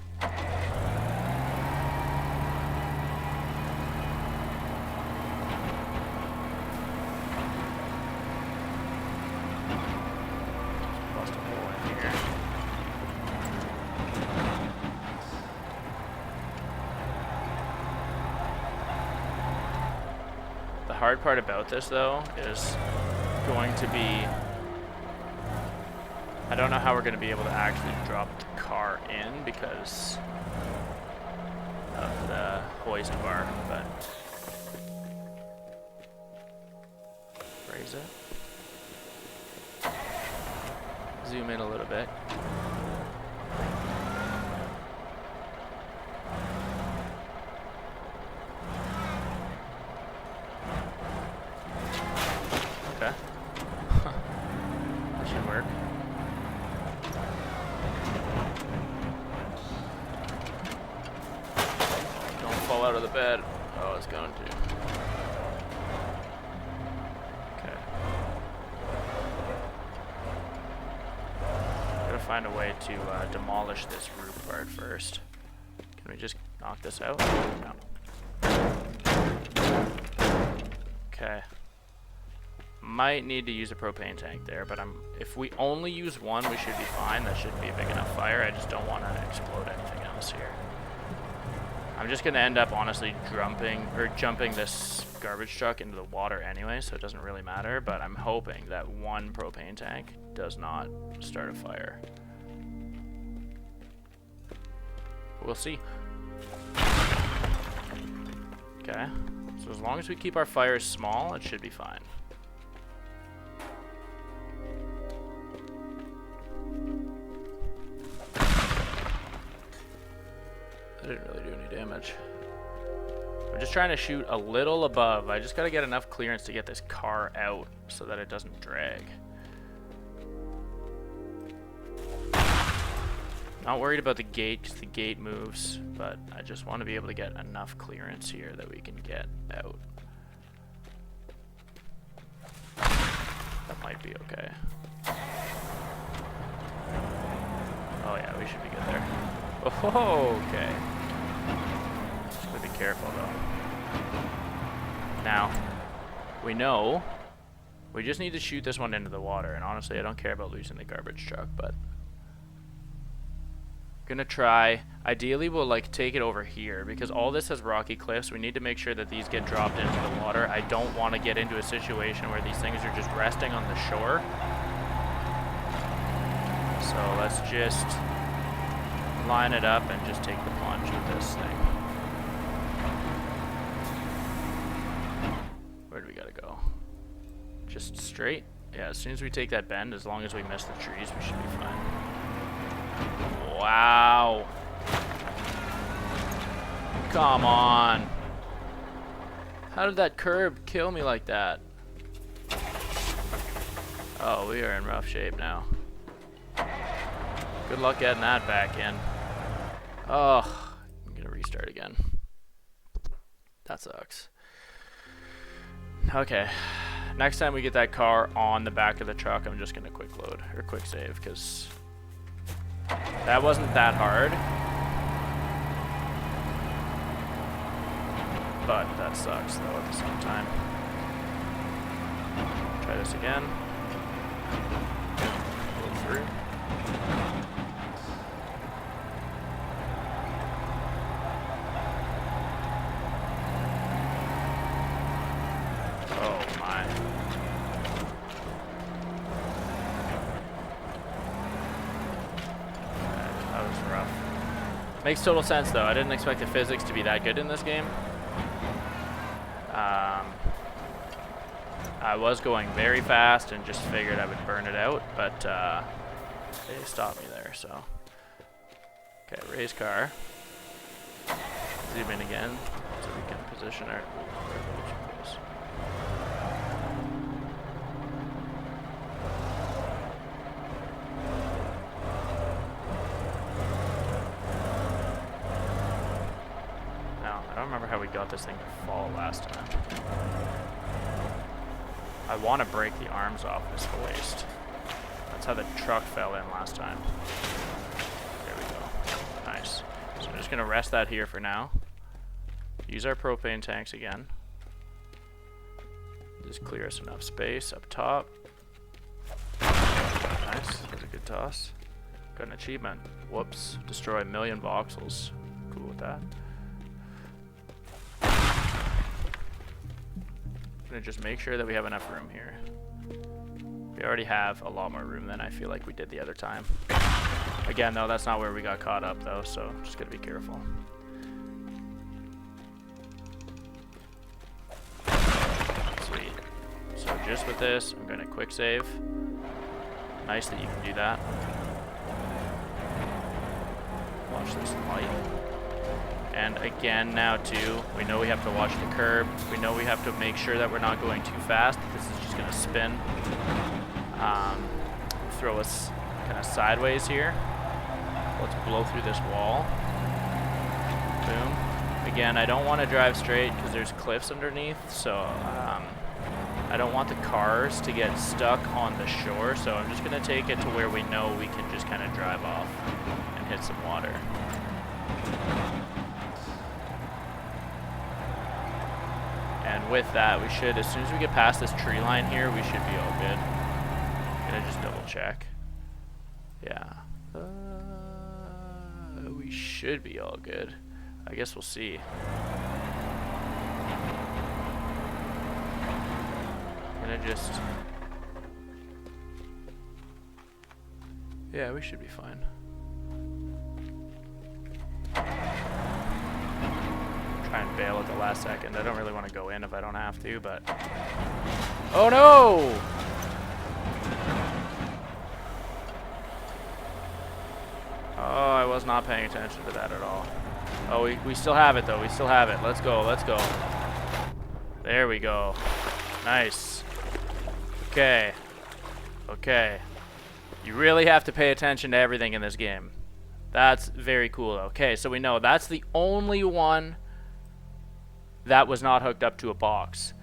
Bust a hole in here. The hard part about this, though, is going to be... I don't know how we're going to be able to actually drop the car in because of the hoist bar, but raise it. Zoom in a little bit. Okay. That should work. Fall out of the bed. Oh, it's going to. Okay. find a way to demolish this roof part first. Can we just knock this out? No. Okay. Might need to use a propane tank there, but if we only use one, we should be fine. That should be a big enough fire. I just don't want to explode anything else here. I'm just going to end up honestly jumping this garbage truck into the water anyway, so it doesn't really matter, but I'm hoping that one propane tank does not start a fire. We'll see. Okay, so as long as we keep our fires small, it should be fine. That didn't really do any damage. I'm just trying to shoot a little above. I just got to get enough clearance to get this car out so that it doesn't drag. Not worried about the gate because the gate moves, but I just want to be able to get enough clearance here that we can get out. That might be okay. Oh yeah, we should be good there. Oh, okay. Just gotta be careful though. Now, we know we just need to shoot this one into the water, and honestly I don't care about losing the garbage truck, but gonna try. Ideally we'll like take it over here because all this has rocky cliffs. We need to make sure that these get dropped into the water. I don't want to get into a situation where these things are just resting on the shore. So let's just line it up and just take the plunge with this thing. Where do we gotta go? Just straight? Yeah, as soon as we take that bend, as long as we miss the trees, we should be fine. Wow. Come on. How did that curb kill me like that? Oh, we are in rough shape now. Good luck getting that back in. Oh, I'm gonna restart again. That sucks. Okay, next time we get that car on the back of the truck, I'm just gonna quick load or quick save because that wasn't that hard. But that sucks though at the same time. Try this again. Go through. Oh my. That was rough. Makes total sense though. I didn't expect the physics to be that good in this game. I was going very fast and just figured I would burn it out, but they stopped me there, so. Okay, raise car. Zoom in again so we can position our... Now, I don't remember how we got this thing to fall last time. I want to break the arms off this hoist. That's how the truck fell in last time. There we go. Nice. So I'm just going to rest that here for now. Use our propane tanks again. Just clear us enough space up top. Nice. That's a good toss. Got an achievement. Whoops. Destroy 1,000,000 voxels. Cool with that. Gonna just make sure that we have enough room here. We already have a lot more room than I feel like we did the other time. Again though, that's not where we got caught up though, so just gotta be careful. Sweet. So just with this, I'm gonna quick save. Nice that you can do that. Watch this light. And again now too, we know we have to watch the curb. We know we have to make sure that we're not going too fast. This is just gonna spin. Throw us kind of sideways here. Let's blow through this wall. Boom. Again, I don't want to drive straight because there's cliffs underneath, so I don't want the cars to get stuck on the shore, so I'm just going to take it to where we know we can just kind of drive off and hit some water. And with that, we should, as soon as we get past this tree line here, we should be all good. I'm going to just double check. Yeah. We should be all good. I guess we'll see. Just, yeah, we should be fine. Try and bail at the last second. I don't really want to go in if I don't have to, but oh no! Oh, I was not paying attention to that at all. Oh, we still have it though. We still have it. Let's go. Let's go. There we go. Nice. Okay. Okay. You really have to pay attention to everything in this game. That's very cool. Okay, so we know that's the only one that was not hooked up to a box.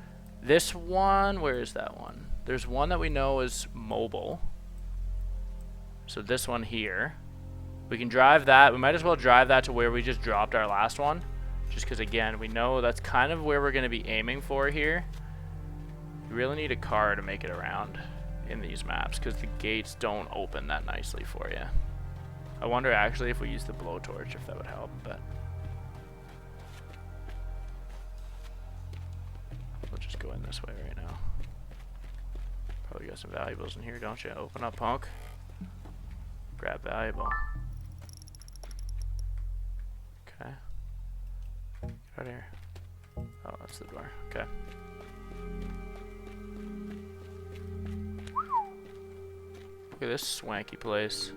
This one, where is that one? There's one that we know is mobile. So this one here. We can drive that. We might as well drive that to where we just dropped our last one. Just because, again, we know that's kind of where we're going to be aiming for here. You really need a car to make it around in these maps because the gates don't open that nicely for you. I wonder actually if we use the blowtorch if that would help, but we'll just go in this way right now. Probably got some valuables in here, don't you? Open up, punk. Grab valuable. Okay. Get out of here. Oh, that's the door. Okay. Look at this swanky place.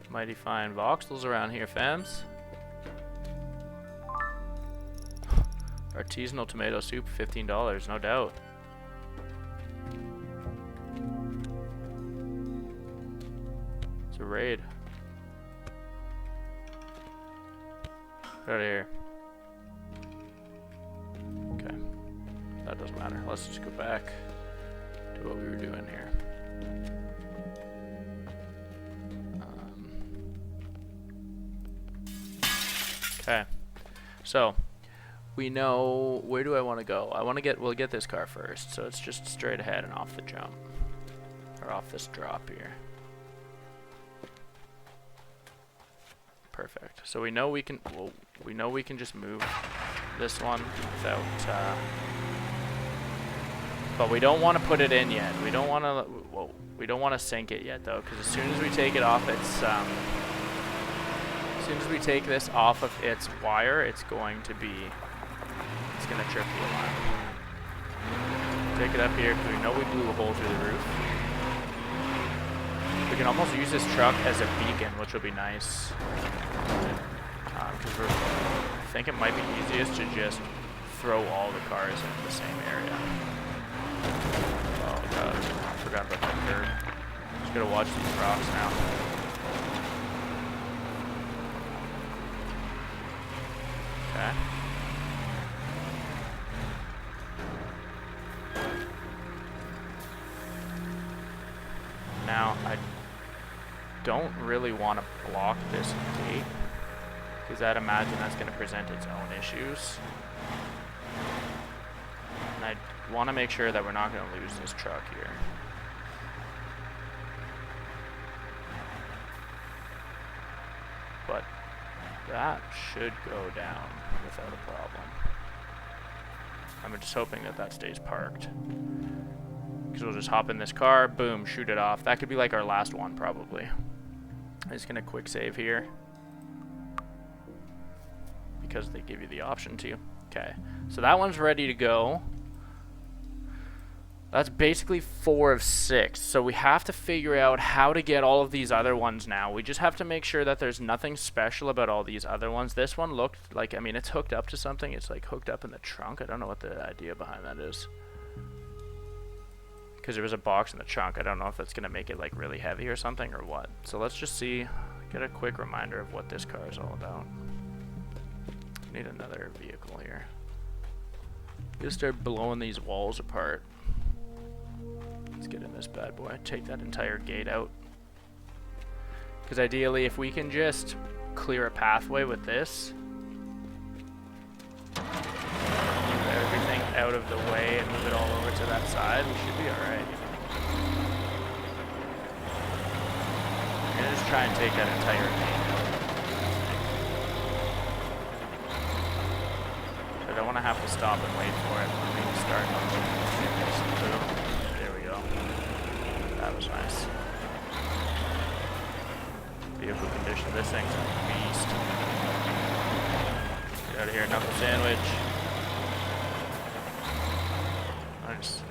Mighty fine voxels around here, fams. Artisanal tomato soup, $15, no doubt. It's a raid. Get out of here. Okay. That doesn't matter. Let's just go back to what we were doing here. Okay. So, we know, where do I want to go? We'll get this car first. So it's just straight ahead and off the jump. Or off this drop here. Perfect. So we know we can, well, we know we can just move this one without, but we don't want to put it in yet. We don't want to, well, we don't want to sink it yet though, because as soon as we take it off its, as soon as we take this off of its wire, it's going to be, it's going to trip the alarm. Take it up here because we know we blew a hole through the roof. We can almost use this truck as a beacon, which will be nice. Because I think it might be easiest to just throw all the cars into the same area. Oh god, I forgot about that curb. Just gotta watch these rocks now. Okay. Now, I don't really want to block this gate, because I'd imagine that's going to present its own issues. And I want to make sure that we're not going to lose this truck here. But that should go down without a problem. I'm just hoping that that stays parked. Because we'll just hop in this car, boom, shoot it off. That could be like our last one, probably. I'm just going to quick save here. Because they give you the option to. Okay, so that one's ready to go. That's basically 4 of 6. So we have to figure out how to get all of these other ones now. We just have to make sure that there's nothing special about all these other ones. This one looked like, I mean, it's hooked up to something. It's like hooked up in the trunk. I don't know what the idea behind that is. Because there was a box in the trunk. I don't know if that's going to make it like really heavy or something or what. So let's just see, get a quick reminder of what this car is all about. Need another vehicle here. Just start blowing these walls apart. Let's get in this bad boy. Take that entire gate out. Because ideally, if we can just clear a pathway with this, move everything out of the way and move it all over to that side, we should be alright. I'm gonna just try and take that entire gate out. I don't want to have to stop and wait for it when we start on the boom. There we go. That was nice. Vehicle condition. This thing's a beast. Get out of here, knuckle sandwich. Nice.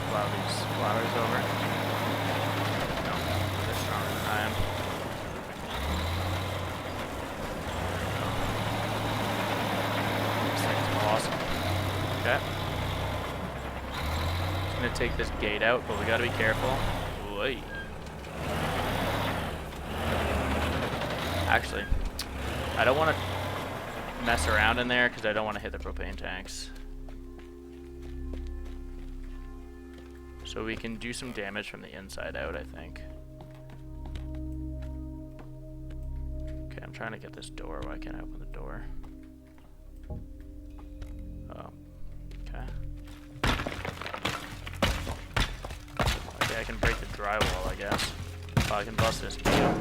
Plow these flowers over. No, they're stronger than I am. This thing's awesome. Okay. Just gonna take this gate out, but we gotta be careful. Wait. Actually, I don't want to mess around in there because I don't want to hit the propane tanks. So we can do some damage from the inside out, I think. Okay, I'm trying to get this door. Why can't I open the door? Oh, okay. Okay, I can break the drywall, I guess. Oh, I can bust this deal.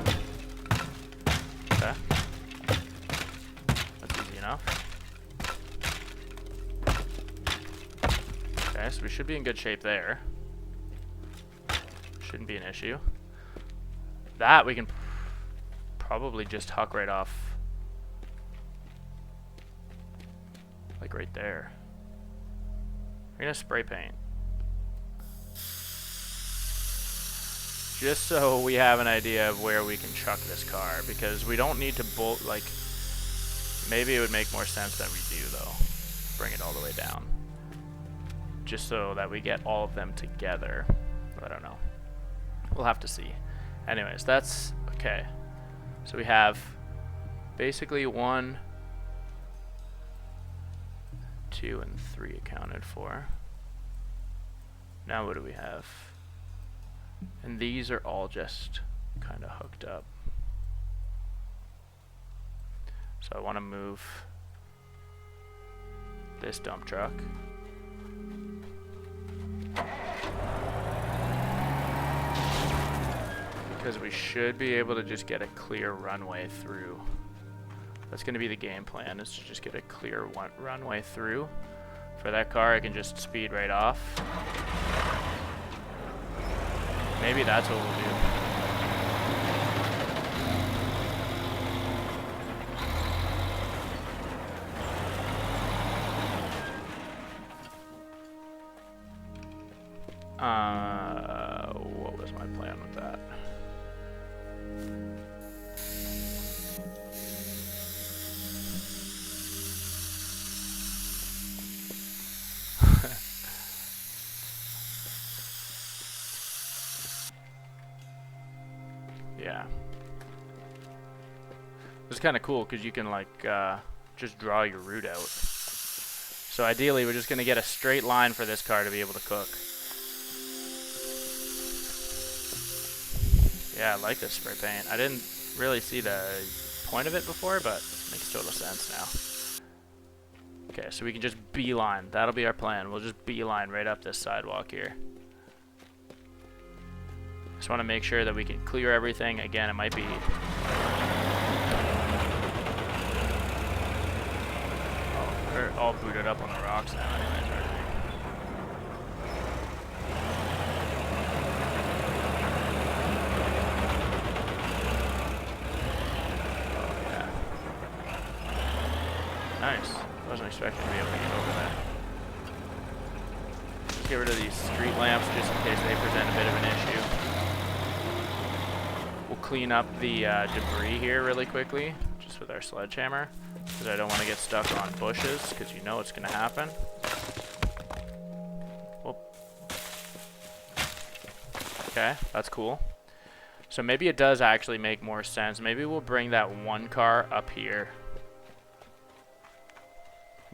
Okay. That's easy enough. Okay, so we should be in good shape there. Shouldn't be an issue. That we can probably just huck right off. Like right there. We're gonna spray paint. Just so we have an idea of where we can chuck this car, because we don't need to bolt, like, maybe it would make more sense that we do, though. Bring it all the way down. Just so that we get all of them together. I don't know. We'll have to see. Anyways, that's okay. So we have basically 1, 2, and 3 accounted for. Now what do we have? And these are all just kind of hooked up. So I want to move this dump truck. Because we should be able to just get a clear runway through. That's going to be the game plan, is to just get a clear runway through. For that car, I can just speed right off. Maybe that's what we'll do. What was my plan with that? Yeah. This is kind of cool because you can like just draw your route out. So ideally we're just going to get a straight line for this car to be able to cook. Yeah, I like this spray paint. I didn't really see the point of it before, but it makes total sense now. Okay, so we can just beeline. That'll be our plan. We'll just beeline right up this sidewalk here. Just want to make sure that we can clear everything. Again, it might be... Oh, we're all booted up on the rocks now anyways, aren't we? Oh, yeah. Nice. Wasn't expecting to be able to get over that. Let's get rid of these street lamps just in case they present a bit of an issue. We'll clean up the debris here really quickly, just with our sledgehammer, because I don't want to get stuck on bushes, because you know it's going to happen. Whoop. Okay, that's cool. So maybe it does actually make more sense. Maybe we'll bring that one car up here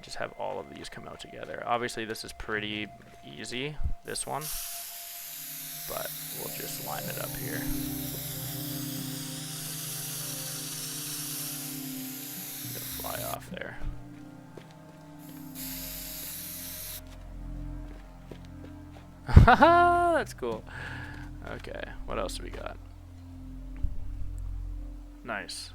Just have all of these come out together. Obviously this is pretty easy, this one, but we'll just line it up here. Gonna fly off there. Haha, that's cool. Okay, what else do we got? Nice.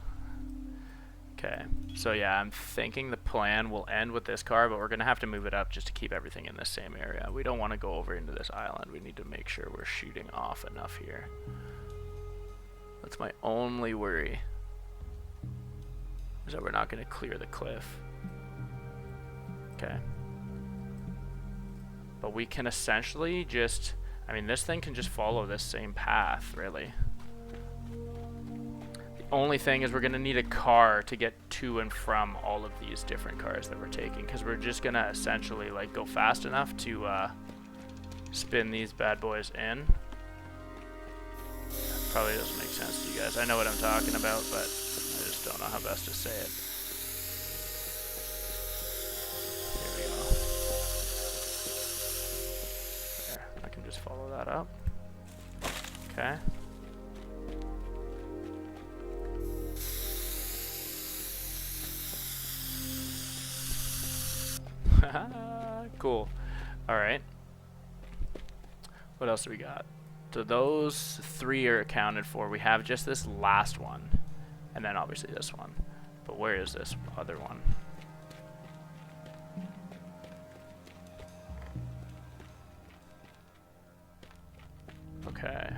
Okay, so yeah, I'm thinking the plan will end with this car, but we're gonna have to move it up just to keep everything in the same area. We don't want to go over into this island. We need to make sure we're shooting off enough here. That's my only worry, is that we're not gonna clear the cliff. Okay. But we can essentially just, I mean, this thing can just follow this same path, really. Only thing is we're going to need a car to get to and from all of these different cars that we're taking, because we're just going to essentially like go fast enough to spin these bad boys in. Probably doesn't make sense to you guys. I know what I'm talking about, but I just don't know how best to say it. Here we go. There, I can just follow that up. Okay. Cool. Alright. What else do we got? So those three are accounted for. We have just this last one. And then obviously this one. But where is this other one? Okay.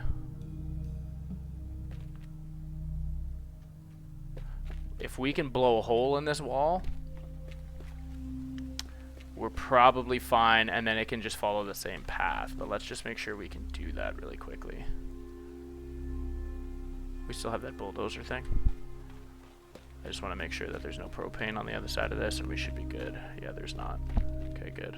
If we can blow a hole in this wall, we're probably fine, and then it can just follow the same path. But let's just make sure we can do that really quickly. We still have that bulldozer thing. I just want to make sure that there's no propane on the other side of this, and we should be good. Yeah, there's not. Okay, good.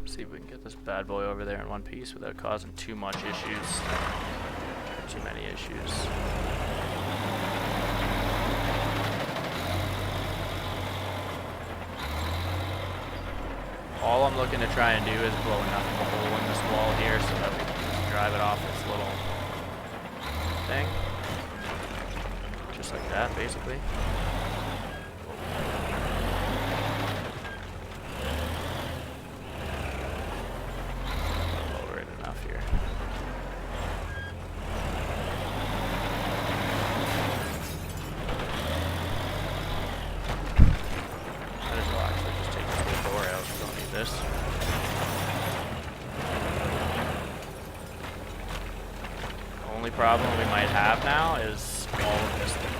See if we can get this bad boy over there in one piece without causing too much issues. Too many issues. All I'm looking to try and do is blow enough of a hole in this wall here so that we can just drive it off this little thing. Just like that, basically. Lower it enough here. Might as well actually just take this door out. We don't need this. The only problem we might have now is all of this thing.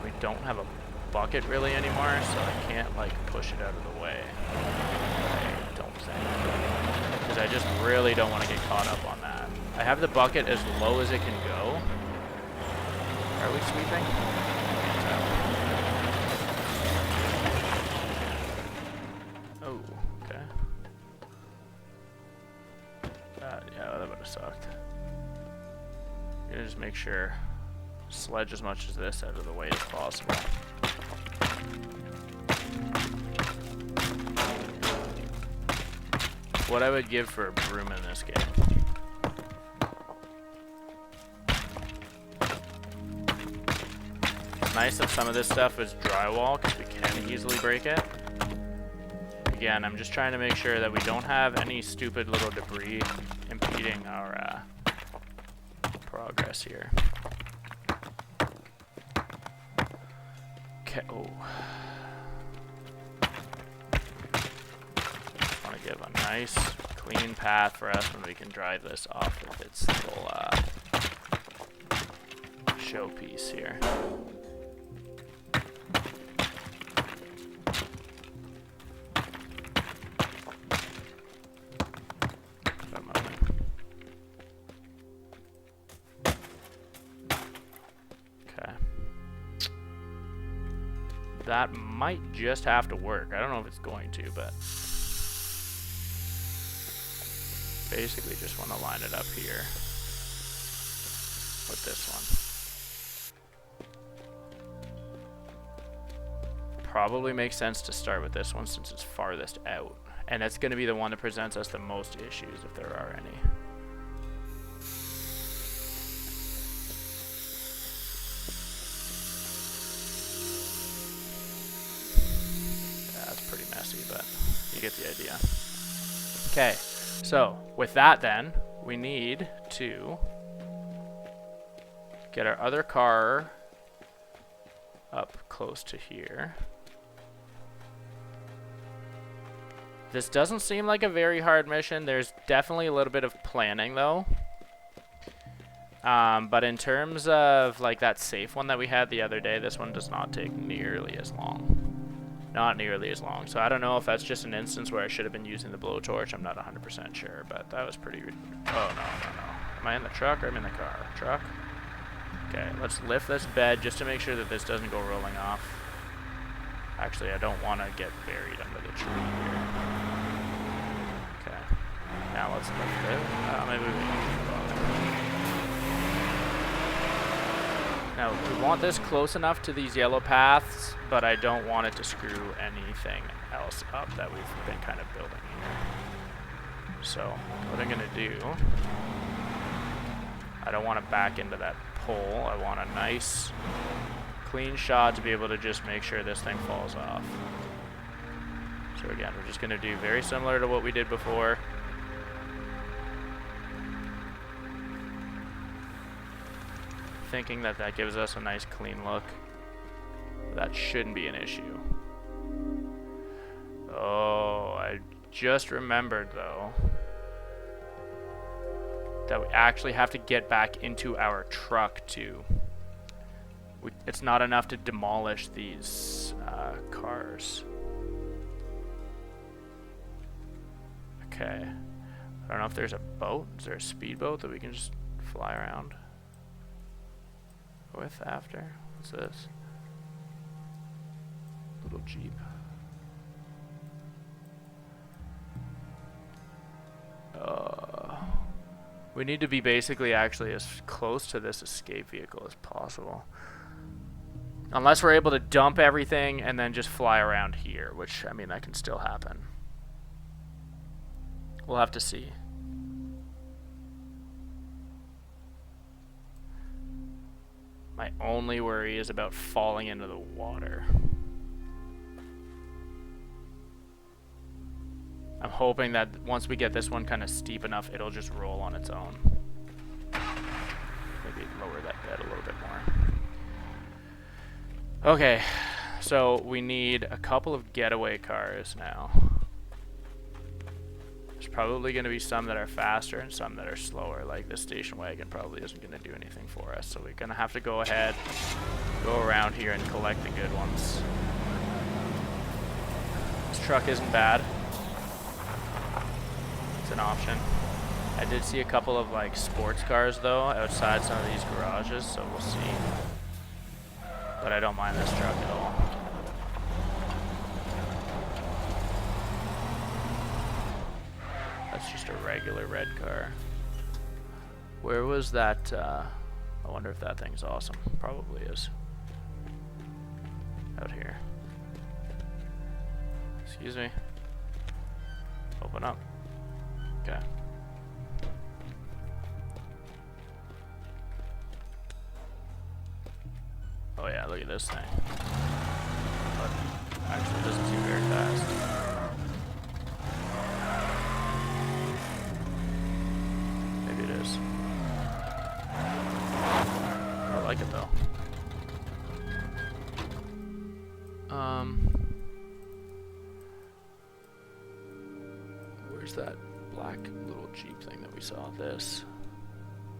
We don't have a bucket really anymore, so I can't like push it out of the way. I don't think. Because I just really don't want to get caught up on that. I have the bucket as low as it can go. Are we sweeping? Oh, okay. Yeah, that would have sucked. I'm gonna just make sure sledge as much as this out of the way as possible. What I would give for a broom in this game. It's nice that some of this stuff is drywall because we can easily break it. Again, I'm just trying to make sure that we don't have any stupid little debris impeding our progress here. Okay. Oh. Just want to give a nice, clean path for us when we can drive this off of its little showpiece here. That might just have to work. I don't know if it's going to, but basically just want to line it up here with this one. Probably makes sense to start with this one since it's farthest out. And it's going to be the one that presents us the most issues if there are any. Yeah, that's pretty messy, but you get the idea. Okay, so with that then, we need to get our other car up close to here. This doesn't seem like a very hard mission. There's definitely a little bit of planning though. But in terms of like that safe one that we had the other day, this one does not take nearly as long. Not nearly as long. So I don't know if that's just an instance where I should have been using the blowtorch. I'm not 100% sure, but that was pretty... Oh, no. Am I in the truck or am I in the car? Truck? Okay, let's lift this bed just to make sure that this doesn't go rolling off. Actually, I don't want to get buried under the tree here. Okay. Now let's lift it. Maybe we can bother. Now, we want this close enough to these yellow paths, but I don't want it to screw anything else up that we've been kind of building here. So, what I'm going to do, I don't want to back into that pole. I want a nice, clean shot to be able to just make sure this thing falls off. So again, we're just going to do very similar to what we did before. Thinking that that gives us a nice clean look. That shouldn't be an issue. Oh, I just remembered though that we actually have to get back into our truck too. It's not enough to demolish these cars. Okay. I don't know if there's a boat. Is there a speedboat that we can just fly around with after? What's this? Little Jeep. We need to be basically actually as close to this escape vehicle as possible. Unless we're able to dump everything and then just fly around here, which, I mean, that can still happen. We'll have to see. My only worry is about falling into the water. I'm hoping that once we get this one kind of steep enough, it'll just roll on its own. Maybe lower that bed a little bit more. Okay, so we need a couple of getaway cars now. There's probably going to be some that are faster and some that are slower. Like this station wagon probably isn't going to do anything for us. So we're going to have to go ahead, go around here and collect the good ones. This truck isn't bad. It's an option. I did see a couple of like sports cars though outside some of these garages, so we'll see. But I don't mind this truck at all. That's just a regular red car. Where was that? I wonder if that thing's awesome. Probably is. Out here. Excuse me. Open up. Okay. Oh yeah, look at this thing. But actually it doesn't seem very fast. Maybe it is. I like it though. Where's that black little Jeep thing that we saw? This.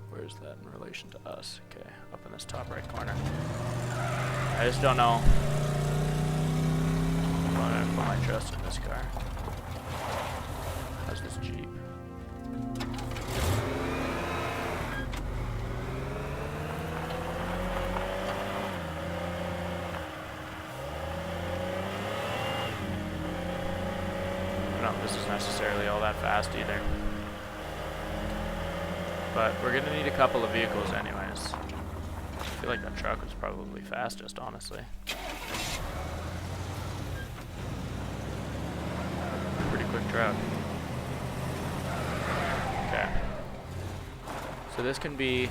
Where's that in relation to us? Okay, up in this top right corner. I just don't know. I'm gonna put my trust in this car. How's this Jeep? don't know if this is necessarily all that fast either. But we're gonna need a couple of vehicles anyways. I feel like that truck was probably fastest, honestly. Pretty quick truck. Okay. So this can be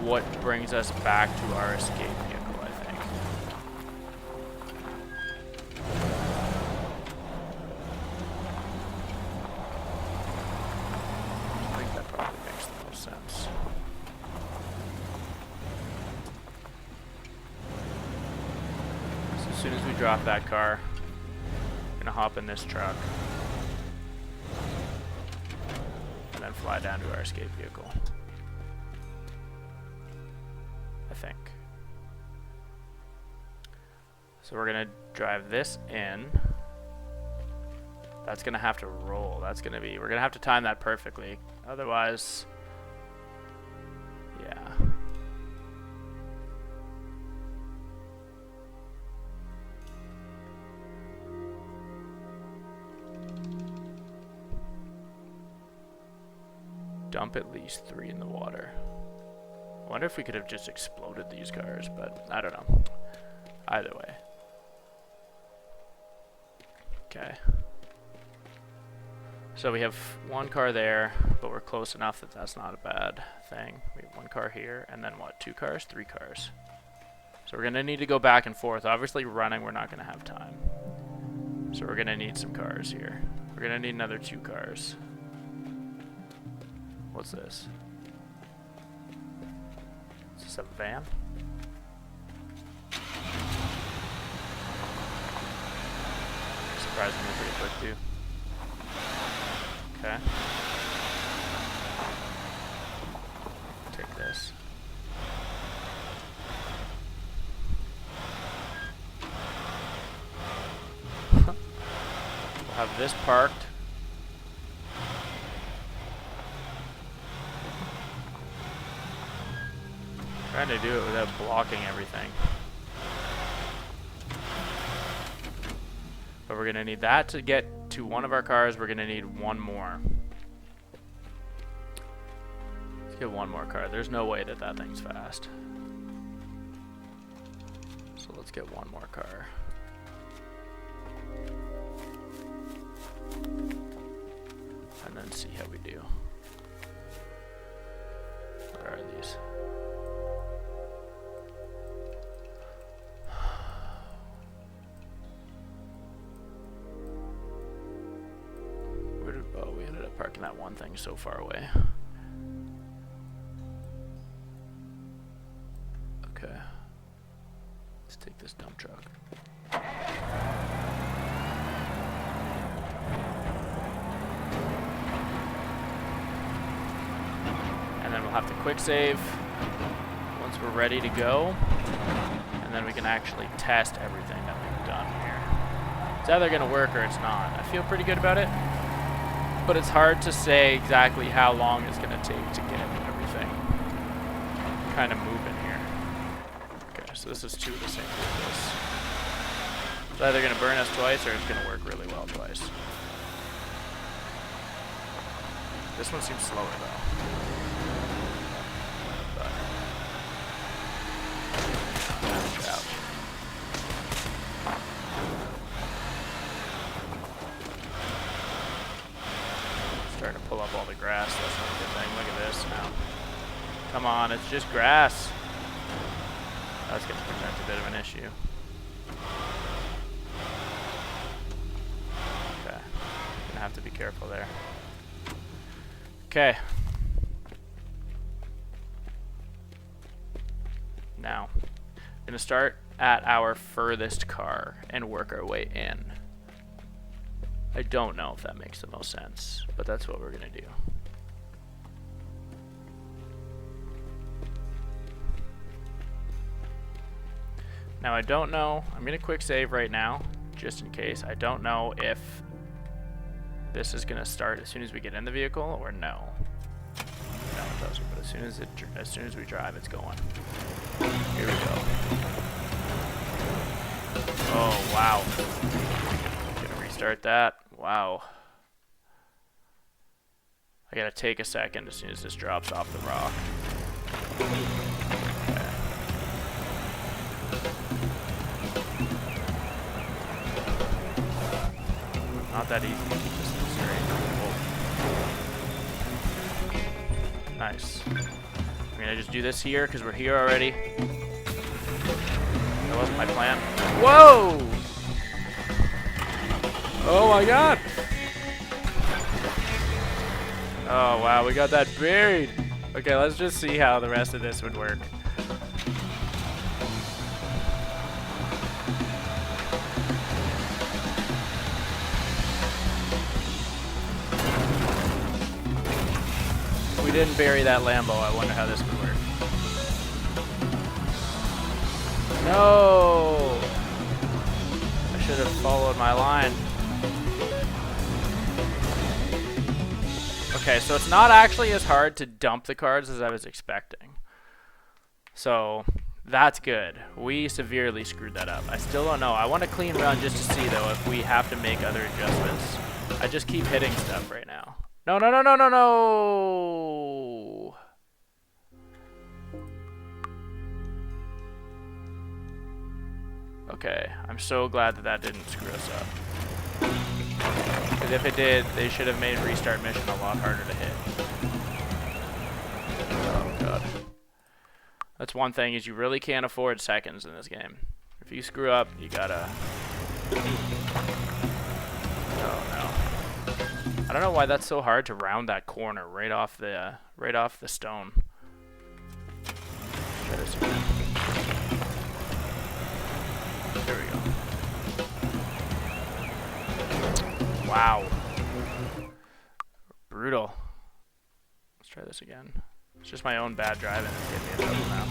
what brings us back to our escape vehicle, I think. I think that probably makes the most sense. So as soon as we drop that car, we're gonna hop in this truck and then fly down to our escape vehicle. I think. So we're gonna drive this in. That's gonna have to roll. That's gonna be, we're gonna have to time that perfectly. Otherwise, yeah. Dump at least 3 in the water. I wonder if we could have just exploded these cars, but I don't know. Either way. Okay. So we have 1 car there, but we're close enough that that's not a bad thing. We have 1 car here, and then what? 2 cars? 3 cars. So we're gonna need to go back and forth. Obviously running, we're not gonna have time. So we're gonna need some cars here. We're gonna need another 2 cars. What's this? Is this a van? Surprisingly pretty quick too. Okay. Take this. We'll have this parked. Trying to do it without blocking everything. But we're gonna need that to get to one of our cars. We're gonna need 1 more. Let's get 1 more car. There's no way that that thing's fast. So let's get 1 more car. And then see how we do. Where are these? Oh, we ended up parking that one thing so far away. Okay. Let's take this dump truck. And then we'll have to quick save once we're ready to go. And then we can actually test everything that we've done here. It's either going to work or it's not. I feel pretty good about it. But it's hard to say exactly how long it's going to take to get everything kind of moving here. Okay, so this is 2 of the same vehicles. It's either going to burn us twice or it's going to work really well twice. This one seems slower though. But, ouch. Starting to pull up all the grass. That's not a good thing. Look at this now. Come on, it's just grass. That's going to present a bit of an issue. Okay. Gonna have to be careful there. Okay. Now, I'm gonna start at our furthest car and work our way in. I don't know if that makes the most sense, but that's what we're gonna do. Now I don't know, I'm gonna quick save right now, just in case. I don't know if this is gonna start as soon as we get in the vehicle or no. No, it doesn't, but as soon as we drive, it's going. Here we go. Oh, wow. Gonna restart that. Wow. I gotta take a second as soon as this drops off the rock. Okay. Not that easy to keep this thing straight. Whoa. Nice. I'm gonna just do this here because we're here already. That wasn't my plan. Whoa! Oh my god! Oh wow, we got that buried. Okay, let's just see how the rest of this would work. If we didn't bury that Lambo, I wonder how this would work. No! I should have followed my line. Okay, so it's not actually as hard to dump the cards as I was expecting. So, that's good. We severely screwed that up. I still don't know. I want a clean run just to see, though, if we have to make other adjustments. I just keep hitting stuff right now. No, no, no, no, no, no! Okay, I'm so glad that that didn't screw us up. Because if it did, they should have made restart mission a lot harder to hit. Oh god. That's one thing, is you really can't afford seconds in this game. If you screw up, you gotta... Oh no. I don't know why that's so hard to round that corner right off the stone. Try this again. There we go. Wow. Brutal. Let's try this again. It's just my own bad driving that's getting me in trouble now.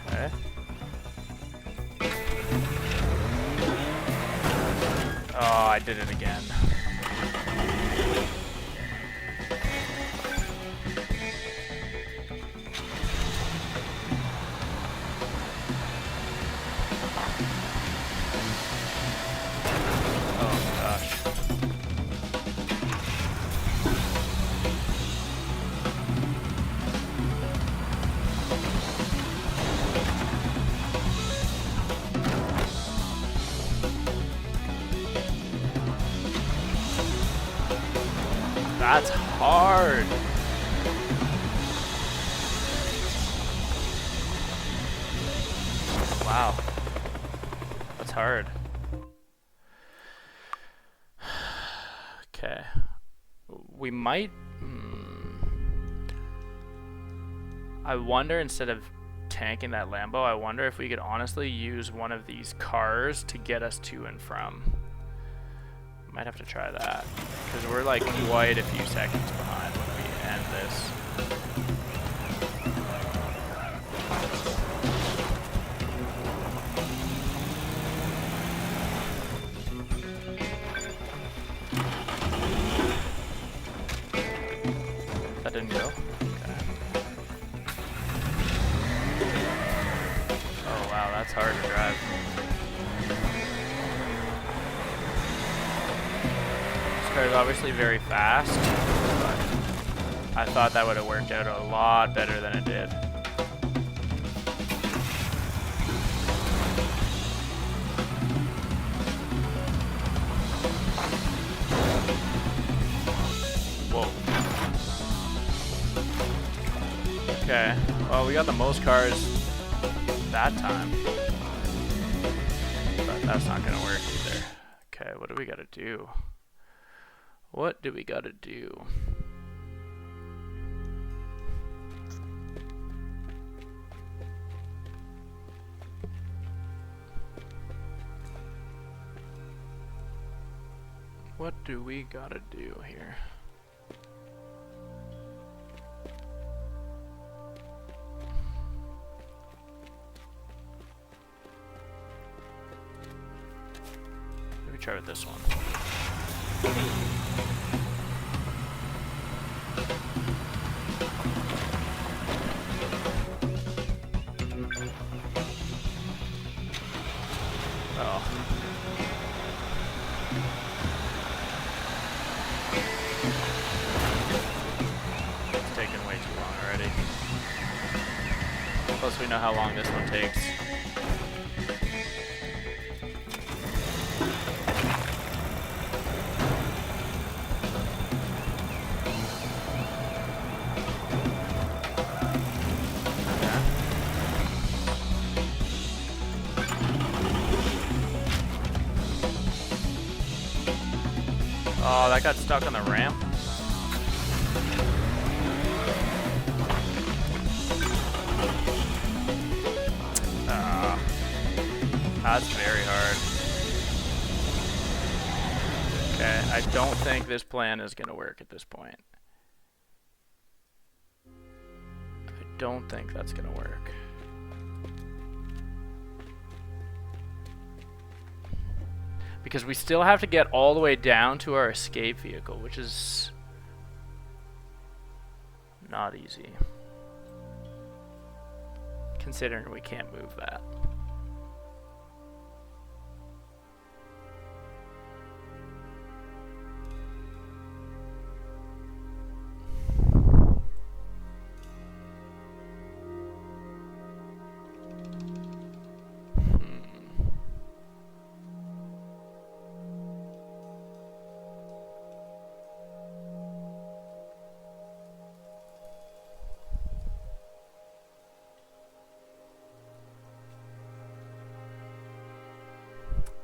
Okay. Oh, I did it again. That's hard. Wow. That's hard. Okay. We might... I wonder, instead of tanking that Lambo, I wonder if we could honestly use one of these cars to get us to and from. Might have to try that, because we're like quite a few seconds behind when we end this. That didn't go? Okay. Oh wow, that's hard to drive. This car is obviously very fast, but I thought that would have worked out a lot better than it did. Whoa. Okay, well, we got the most cars that time, but that's not gonna work either. Okay, what do we gotta do? What do we gotta do? What do we gotta do here? Let me try with this one. Oh. It's taken way too long already. Plus we know how long this one takes. Oh, that got stuck on the ramp. That's very hard. Okay, I don't think this plan is gonna work at this point. I don't think that's gonna work. Because we still have to get all the way down to our escape vehicle, which is not easy. Considering we can't move that.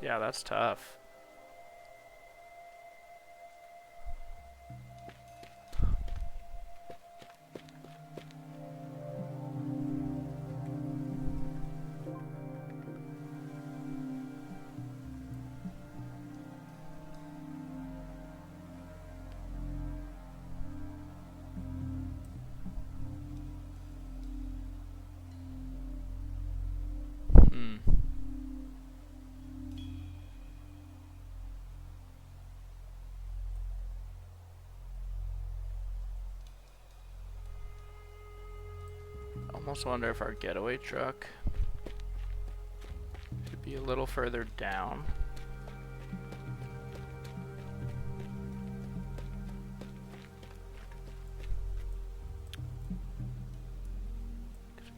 Yeah, that's tough. Almost wonder if our getaway truck should be a little further down.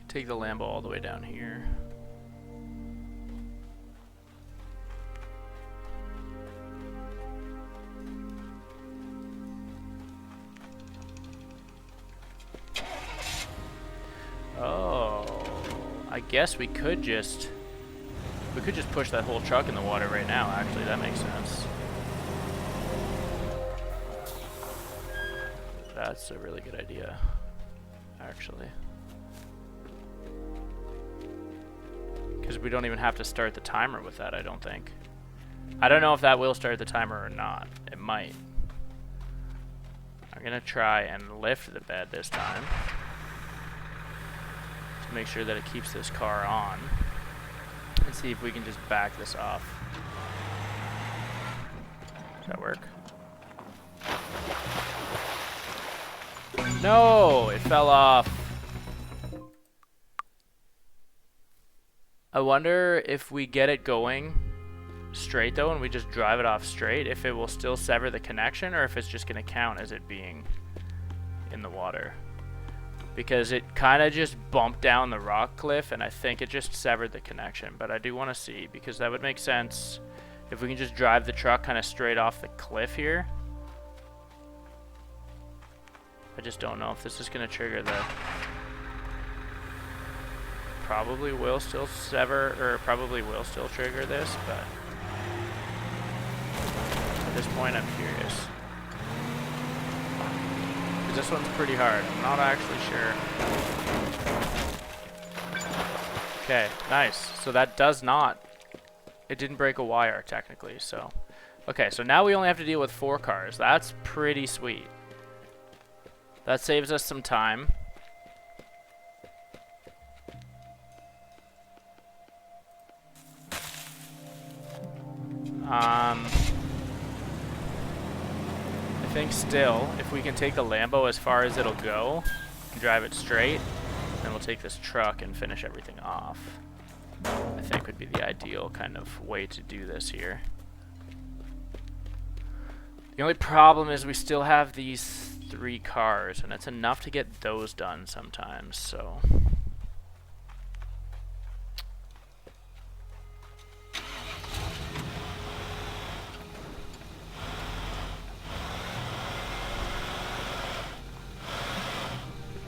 Take the Lambo all the way down here. Oh, I guess we could just push that whole truck in the water right now. Actually, that makes sense. That's a really good idea, actually. Because we don't even have to start the timer with that, I don't think. I don't know if that will start the timer or not. It might. I'm gonna try and lift the bed this time to make sure that it keeps this car on. And see if we can just back this off. Does that work? No, it fell off. I wonder if we get it going straight though and we just drive it off straight, if it will still sever the connection or if it's just going to count as it being in the water. Because it kind of just bumped down the rock cliff and I think it just severed the connection. But I do want to see, because that would make sense if we can just drive the truck kind of straight off the cliff here. I just don't know if this is going to trigger the... Probably will still sever, or probably will still trigger this, but at this point I'm curious. Because this one's pretty hard. I'm not actually sure. Okay, nice. So that does not... It didn't break a wire, technically, so... Okay, so now we only have to deal with 4 cars. That's pretty sweet. That saves us some time. think still, if we can take the Lambo as far as it'll go, and drive it straight, then we'll take this truck and finish everything off. I think would be the ideal kind of way to do this here. The only problem is we still have these 3 cars, and it's enough to get those done sometimes, so...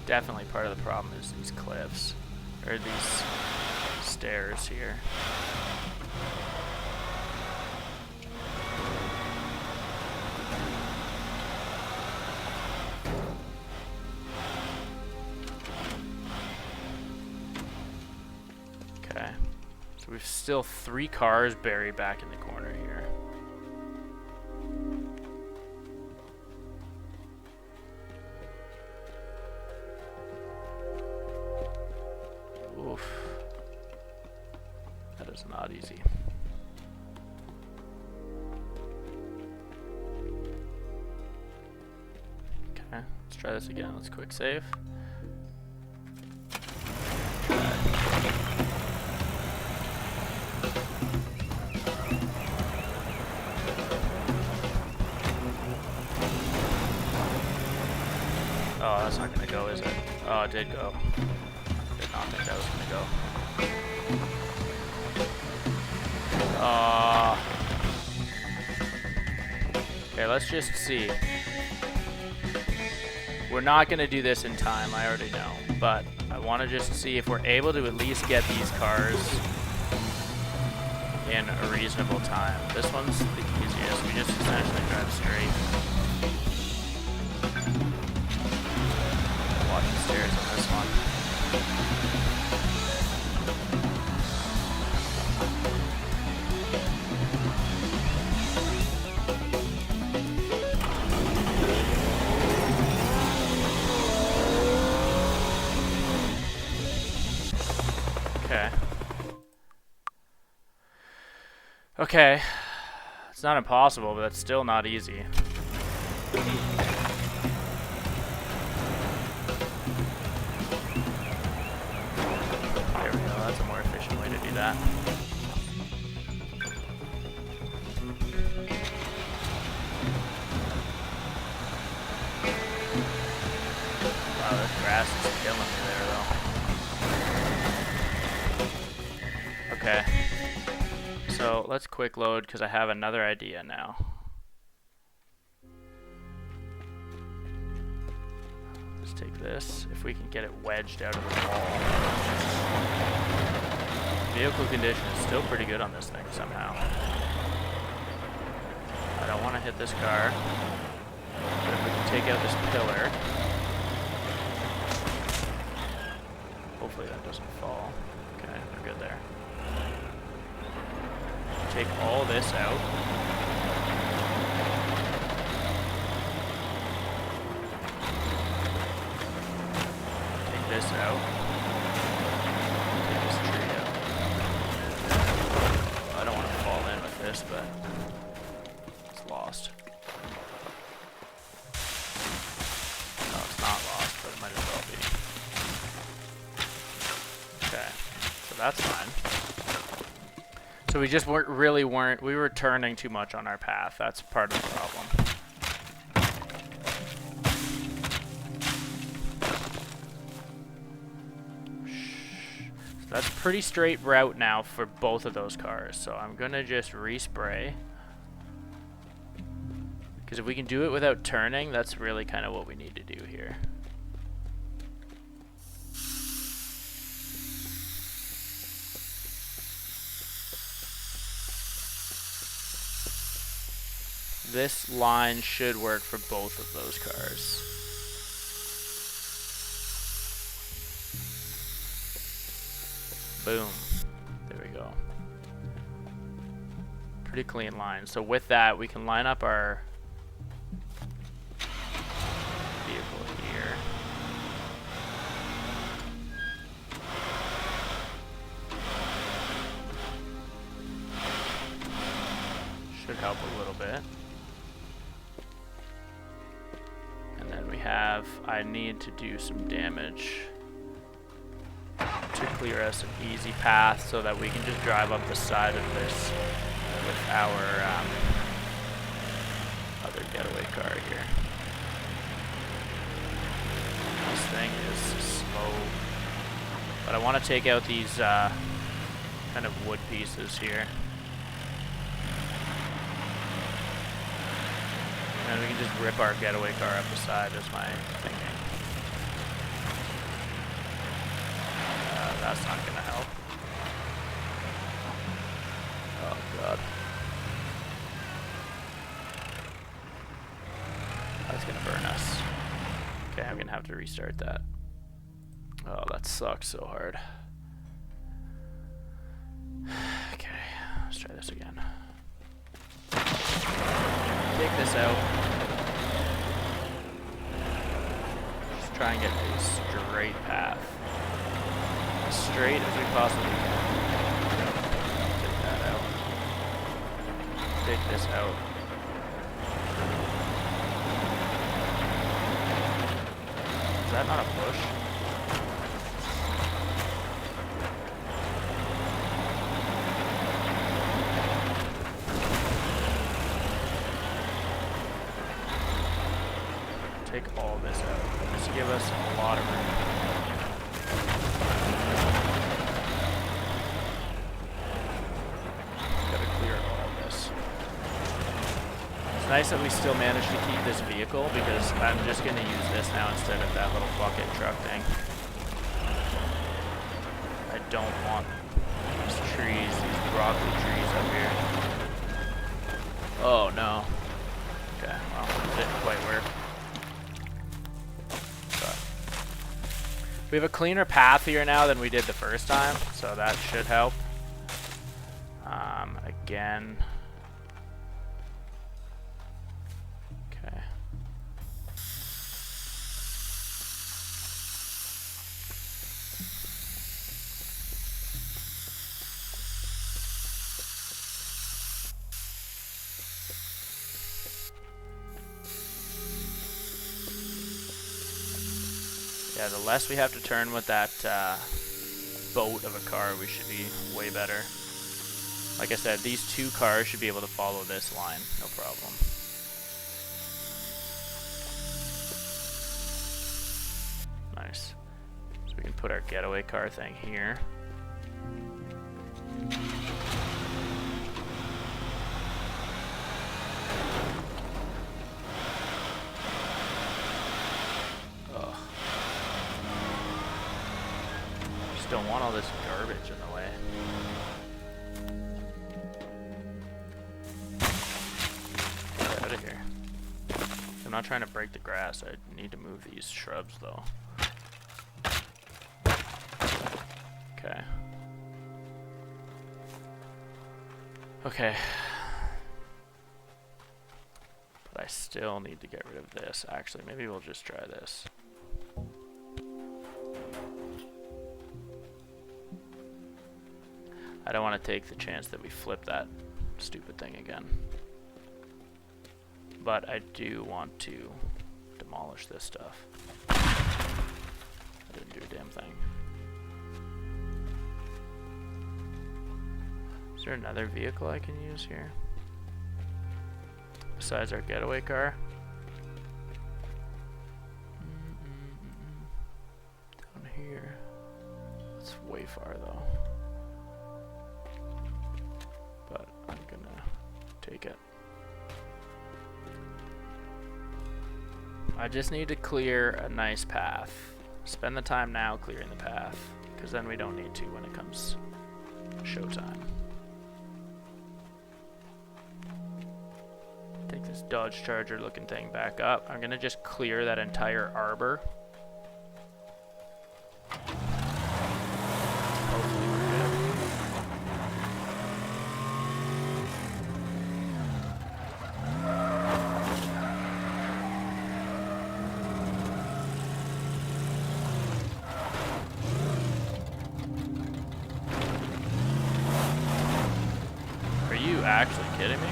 Definitely part of the problem is these cliffs, or these stairs here. Okay, so we've still 3 cars buried back in the corner here. Oof. That is not easy. Okay, let's try this again. Let's quick save. Oh, that's not gonna go, is it? Oh, it did go. Did not think that was gonna go. Okay, let's just see. We're not gonna do this in time, I already know, but I want to just see if we're able to at least get these cars in a reasonable time. This one's the easiest. We just essentially drive straight. Watch the stairs on this one. Okay. Okay. It's not impossible, but it's still not easy. There we go. That's a more efficient way to do that. Wow, this grass is killing me there, though. Okay. So let's quick load because I have another idea now. Let's take this. If we can get it wedged out of the wall. Vehicle condition is still pretty good on this thing somehow. I don't want to hit this car. But if we can take out this pillar. Hopefully that doesn't fall. Okay, we're good there. Take all this out. Take this out. Take this tree out. I don't want to fall in with this, but it's lost. No, it's not lost, but it might as well be. Okay, so that's fine. So we just we were turning too much on our path. That's part of the problem. So that's pretty straight route now for both of those cars. So I'm gonna just respray. Because if we can do it without turning, that's really kind of what we need to do here. This line should work for both of those cars. Boom. There we go. Pretty clean line. So with that, we can line up our vehicle here. Should help a little bit. I need to do some damage to clear us an easy path so that we can just drive up the side of this with our other getaway car here. This thing is slow, but I want to take out these kind of wood pieces here. And we can just rip our getaway car up the side is my thinking. That's not gonna help. Oh god. That's gonna burn us. Okay, I'm gonna have to restart that. Oh, that sucks so hard. Okay, let's try this again. Take this out. Just try and get a straight path. As straight as we possibly can. Take that out. Take this out. Is that not a push? Take all this out. Just give us a lot of room. Gotta clear all of this. It's nice that we still managed to keep this vehicle because I'm just gonna use this now instead of that little bucket truck thing. I don't want these trees, these broccoli trees up here. Oh no. Okay, well, it didn't quite work. We have a cleaner path here now than we did the first time, so that should help. Again. Okay. Yeah, the less we have to turn with that boat of a car, we should be way better. Like I said, these two cars should be able to follow this line, no problem. Nice. So we can put our getaway car thing here. Don't want all this garbage in the way. Get out of here. I'm not trying to break the grass. I need to move these shrubs though. Okay. Okay. But I still need to get rid of this. Actually, maybe we'll just try this. I don't want to take the chance that we flip that stupid thing again. But I do want to demolish this stuff. I didn't do a damn thing. Is there another vehicle I can use here? Besides our getaway car? Down here. It's way far though. But I'm gonna take it. I just need to clear a nice path. Spend the time now clearing the path, because then we don't need to when it comes showtime. Take this Dodge Charger looking thing back up. I'm gonna just clear that entire arbor. Actually kidding me?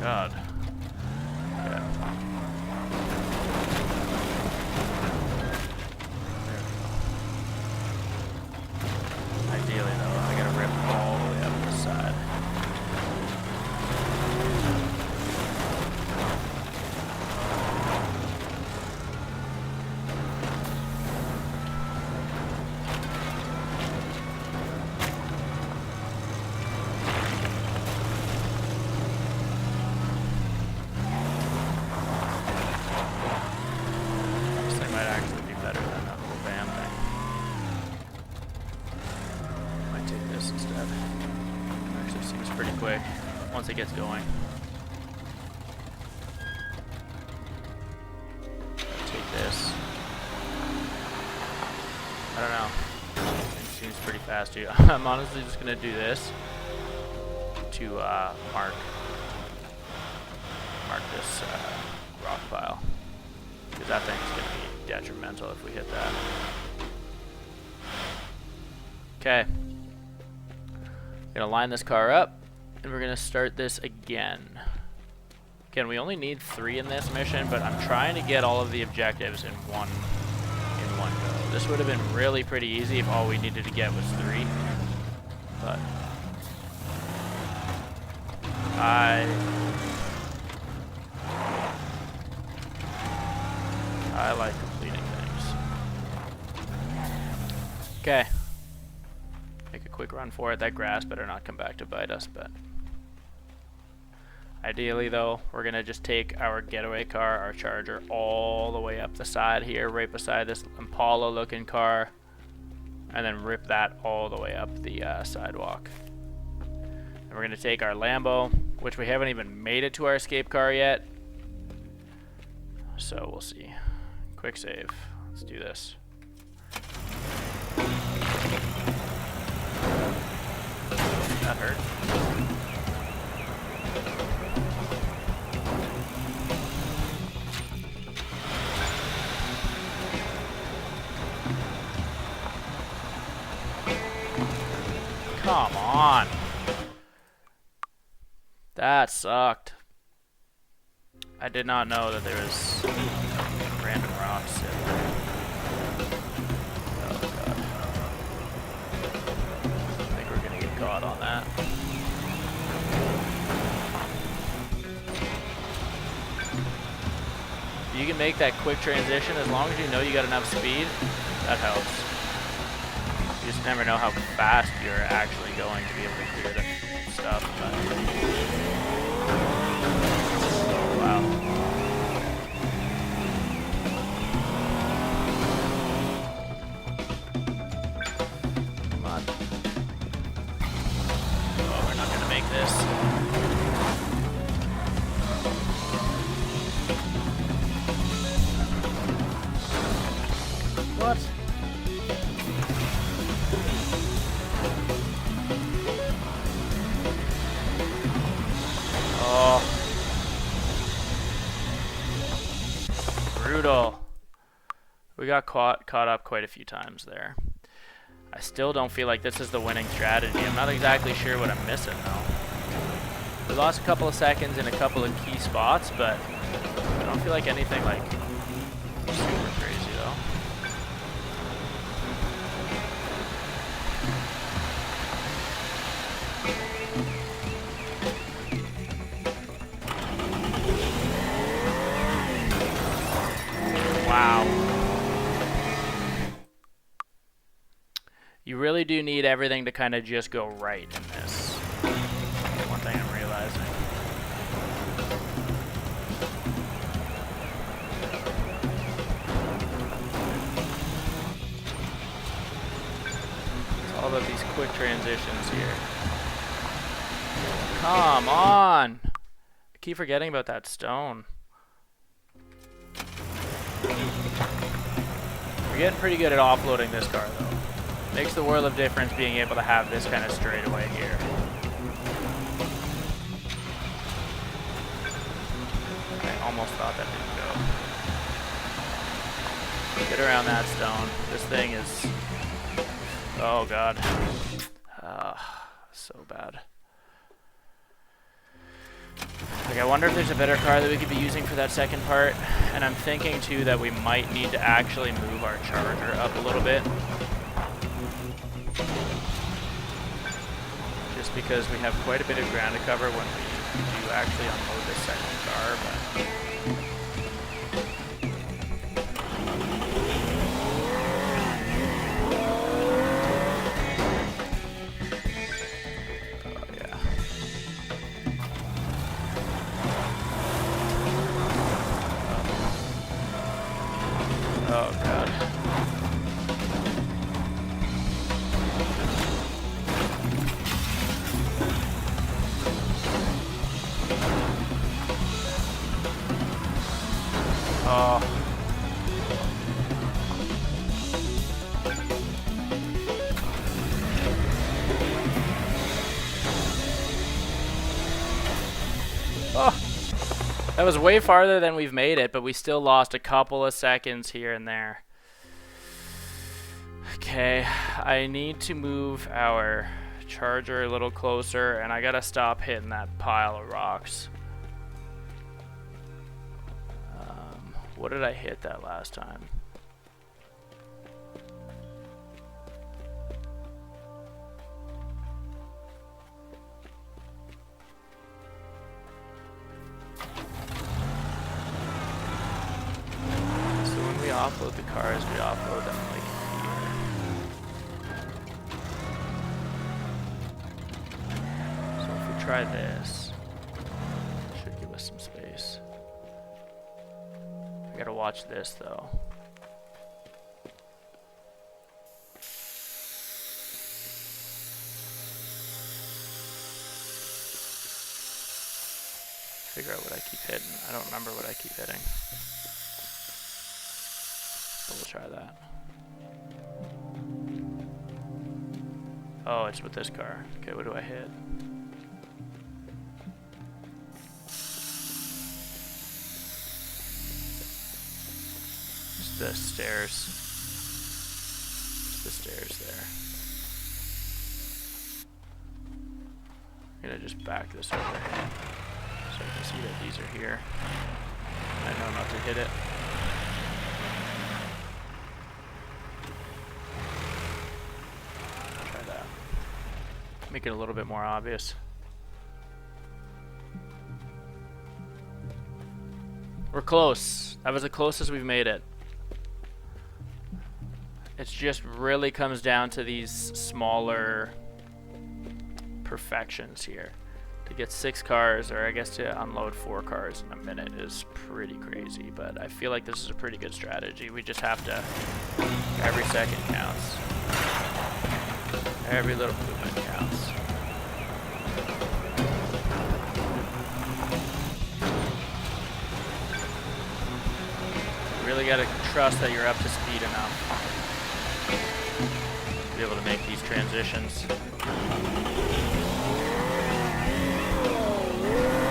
God. Okay. Ideally, though, I gotta rip all the way up the side. Once it gets going. Take this. I don't know. It seems pretty fast too. I'm honestly just gonna do this to mark this rock pile, because that thing's gonna be detrimental if we hit that. Okay. Gonna line this car up. And we're gonna start this again. Again, we only need 3 in this mission, but I'm trying to get all of the objectives in one go. This would have been really pretty easy if all we needed to get was 3. But I like completing things. Okay. Make a quick run for it. That grass better not come back to bite us, but ideally, though, we're going to just take our getaway car, our Charger, all the way up the side here, right beside this Impala-looking car, and then rip that all the way up the sidewalk. And we're going to take our Lambo, which we haven't even made it to our escape car yet, so we'll see. Quick save. Let's do this. That hurt. Come on. That sucked. I did not know that there was random rocks in there. Oh god. I think we're gonna get caught on that. You can make that quick transition as long as you know you got enough speed. That helps. You just never know how fast you're actually going to be able to clear the stuff. But wow. Come on. Oh, we're not gonna make this. What? Oh. Brutal. We got caught up quite a few times there. I still don't feel like this is the winning strategy. I'm not exactly sure what I'm missing though. We lost a couple of seconds in a couple of key spots, but I don't feel like anything like super crazy though. Wow. You really do need everything to kind of just go right in this. One thing I'm realizing. It's all about these quick transitions here. Come on! I keep forgetting about that stone. We're getting pretty good at offloading this car though. Makes the world of difference being able to have this kind of straightaway here. I almost thought that didn't go. Get around that stone. This thing is... Oh god. So bad. I I wonder if there's a better car that we could be using for that second part. And I'm thinking too that we might need to actually move our charger up a little bit. Just because we have quite a bit of ground to cover when we do actually unload this second car. But oh god. Oh. Oh. That was way farther than we've made it, but we still lost a couple of seconds here and there. Okay, I need to move our charger a little closer, and I gotta stop hitting that pile of rocks. What did I hit that last time? Offload the cars, we offload them like here. So if we try this, it should give us some space. We gotta watch this though. Figure out what I keep hitting. I don't remember what I keep hitting. We'll try that. Oh, it's with this car. Okay, what do I hit? Just the stairs. Just the stairs there. I'm gonna just back this over here so you can see that these are here. I know not to hit it. Make it a little bit more obvious. We're close. That was the closest we've made it. It just really comes down to these smaller perfections here. To get 6 cars, or I guess to unload 4 cars in a minute is pretty crazy, but I feel like this is a pretty good strategy. We just have to, every second counts. Every little movement counts. You really gotta trust that you're up to speed enough to be able to make these transitions.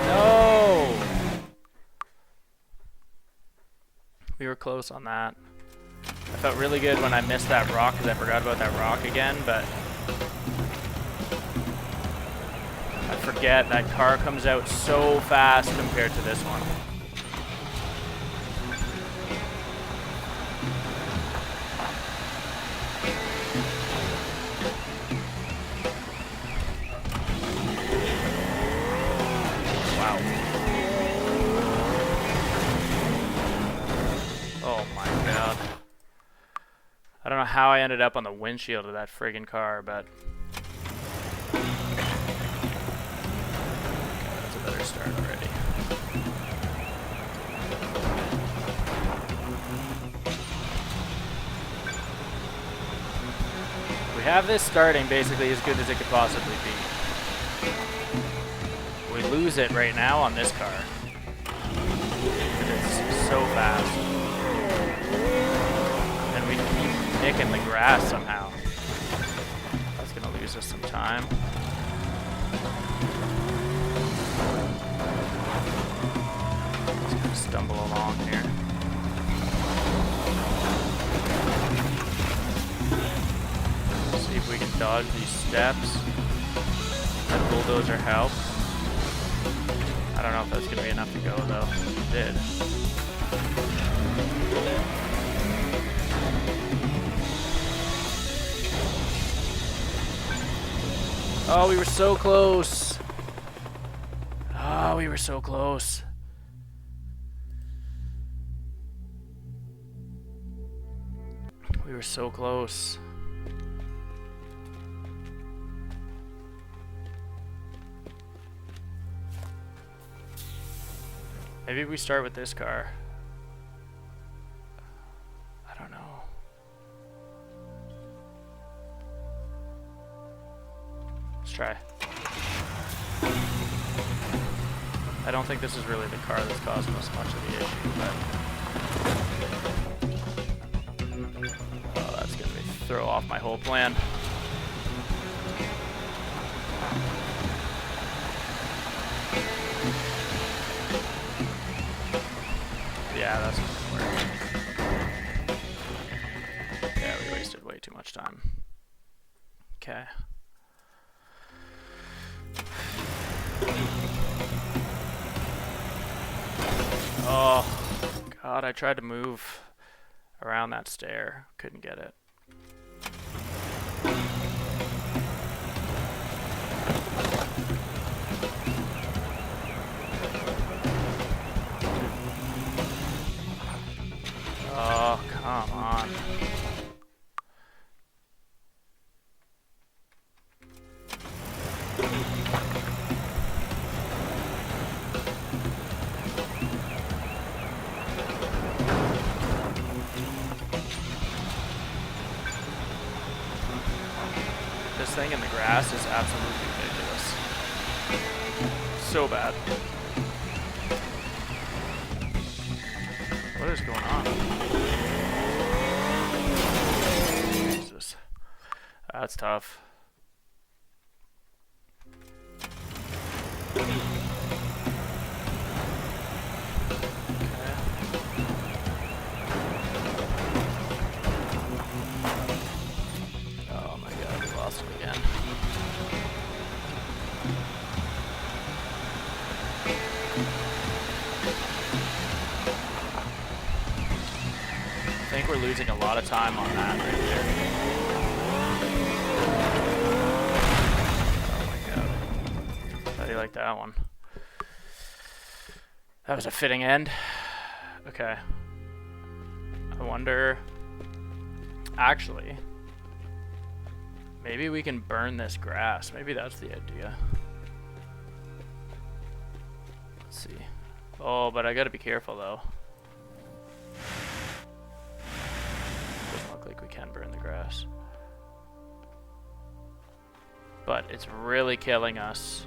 No! We were close on that. I felt really good when I missed that rock because I forgot about that rock again, but I forget that car comes out so fast compared to this one. Wow. Oh my god. I don't know how I ended up on the windshield of that friggin' car, but that's a better start already. We have this starting basically as good as it could possibly be. We lose it right now on this car. It's so fast. And we keep nicking the grass somehow. That's gonna lose us some time. Just gonna stumble along here. See if we can dodge these steps. That bulldozer helps. I don't know if that's going to be enough to go, though. It did. Oh, we were so close. Oh, we were so close. We were so close. Maybe we start with this car. I don't know. Let's try. I don't think this is really the car that's causing us much of the issue, but... Oh, that's gonna throw off my whole plan. Yeah, that's not gonna work. Yeah, we wasted way too much time. Okay. Oh, God, I tried to move around that stair. Couldn't get it. Oh, come on. This thing in the grass is absolutely ridiculous. So bad. What is going on? Jesus. That's tough. I think we're losing a lot of time on that right there. Oh my God. How do you like that one? That was a fitting end. Okay. I wonder... Actually, maybe we can burn this grass. Maybe that's the idea. Let's see. Oh, but I gotta be careful though. Doesn't look like we can burn the grass. But it's really killing us.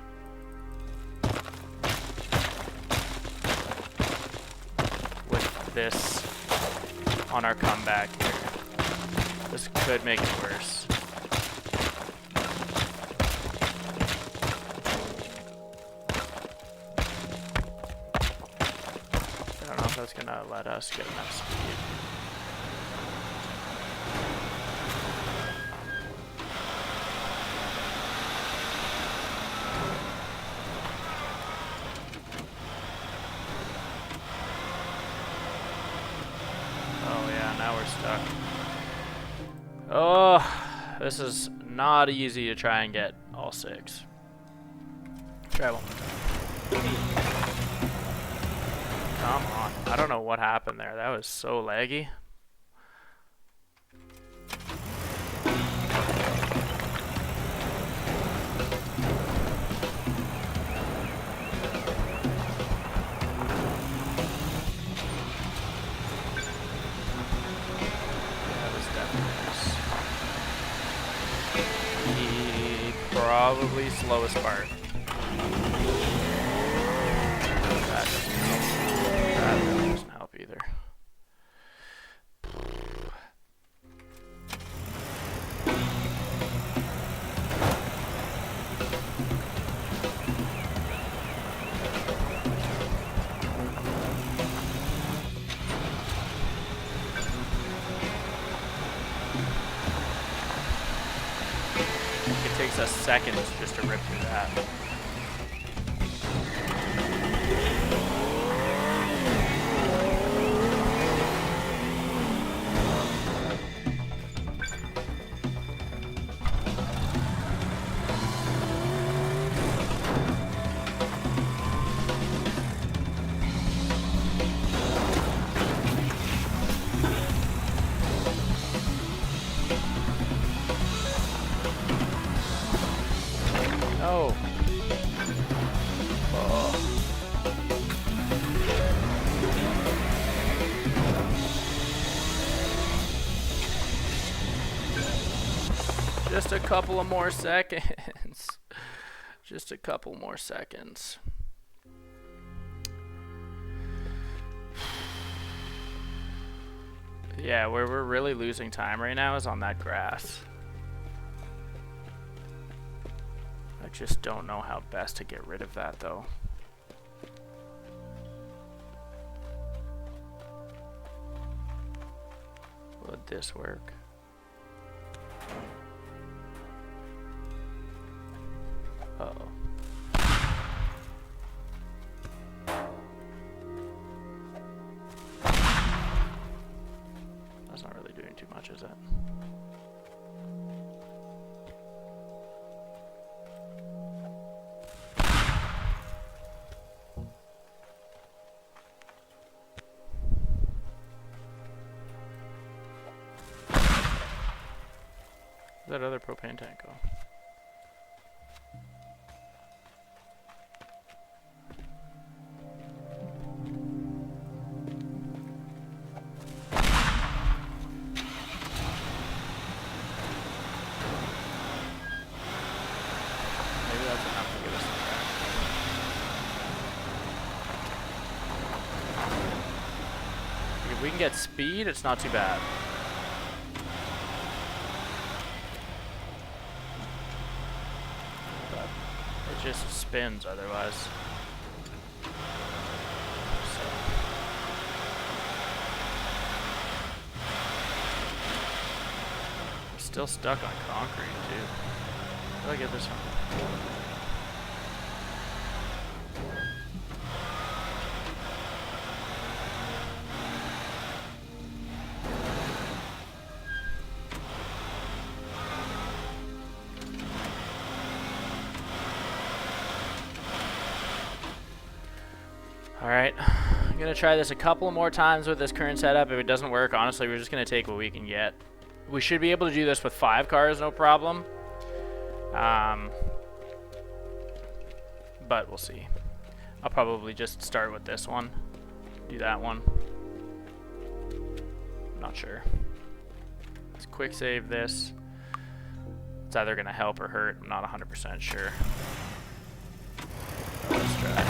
With this on our comeback here. This could make it worse. I don't know if that's gonna let us get enough speed. Oh yeah, now we're stuck. Oh, this is not easy to try and get all 6. Try one more time. Come on. I don't know what happened there. That was so laggy. Probably slowest part. That doesn't help. That really doesn't help either. It takes us seconds just to rip through that. no. Oh. Just a couple of more seconds. Just a couple more seconds. Yeah, where we're really losing time right now is on that grass. I just don't know how best to get rid of that, though. Would this work? Uh-oh. That's not really doing too much, is it? Where'd that other propane tank go? Maybe that's enough to get us back. If we can get speed, it's not too bad. It just spins otherwise. So. I'm still stuck on concrete too. How do I get this one? Alright, I'm gonna try this a couple more times with this current setup. If it doesn't work, honestly, we're just gonna take what we can get. We should be able to do this with 5 cars, no problem. But we'll see. I'll probably just start with this one. Do that one. Not sure. Let's quick save this. It's either gonna help or hurt. I'm not 100% sure. Let's try.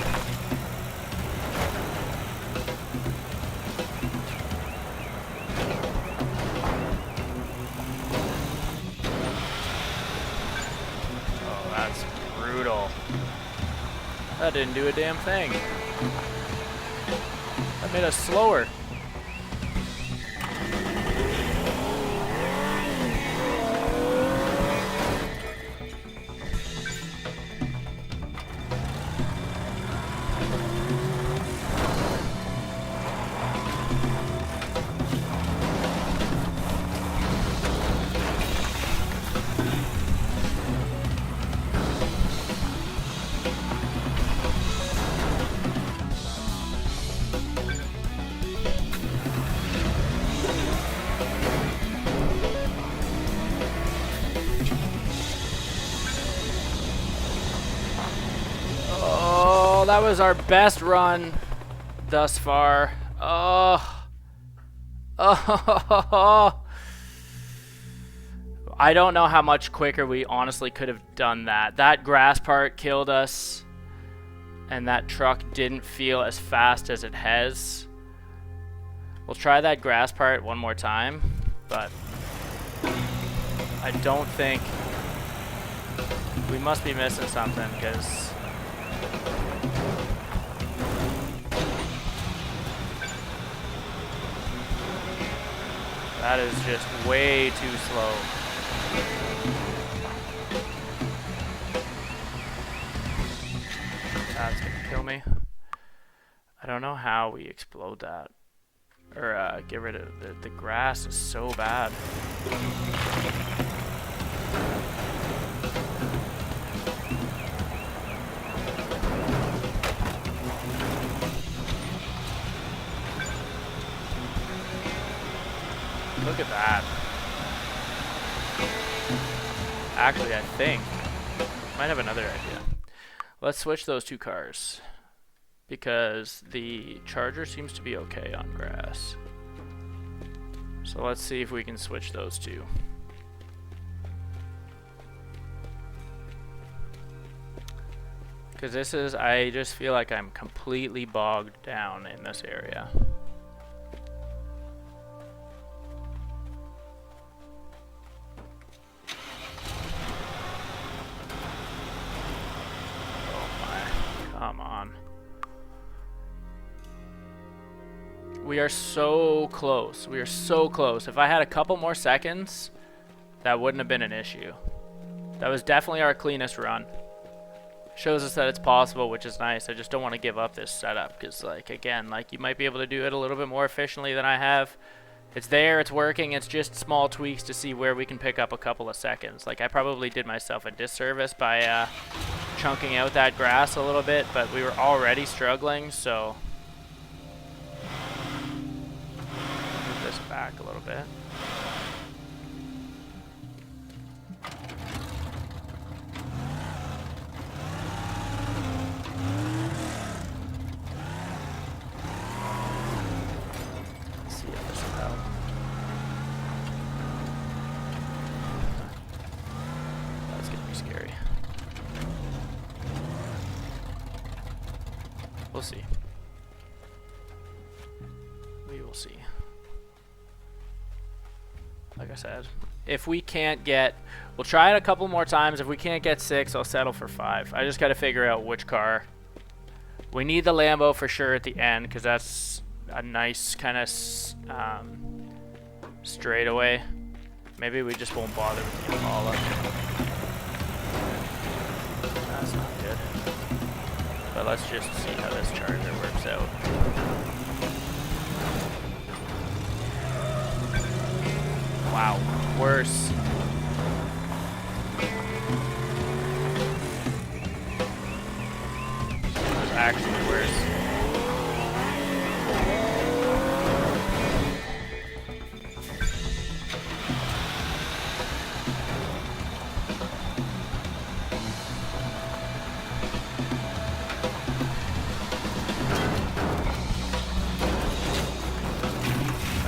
Brutal. That didn't do a damn thing. That made us slower. That was our best run thus far. Oh. Oh. I don't know how much quicker we honestly could have done that. That grass part killed us, and that truck didn't feel as fast as it has. We'll try that grass part one more time, but I don't think we must be missing something, because that is just way too slow. That's gonna kill me. I don't know how we explode that. Or get rid of the grass is so bad. Look at that. Actually, I think might have another idea. Let's switch those 2 cars because the Charger seems to be okay on grass. So let's see if we can switch those 2. Because this is, I just feel like I'm completely bogged down in this area. Oh my, come on. We are so close. We are so close. If I had a couple more seconds, that wouldn't have been an issue. That was definitely our cleanest run. Shows us that it's possible, which is nice. I just don't want to give up this setup because, like, again, like, you might be able to do it a little bit more efficiently than I have. It's there, it's working, it's just small tweaks to see where we can pick up a couple of seconds. Like, I probably did myself a disservice by chunking out that grass a little bit, but we were already struggling, so move this back a little bit. We'll see. We will see. Like I said, if we can't get, we'll try it a couple more times. If we can't get 6, I'll settle for 5. I just got to figure out which car. We need the Lambo for sure at the end because that's a nice kind of straightaway. Maybe we just won't bother with the Impala. That's not good. But let's just see how this Charger works out. Wow, worse. It was actually worse.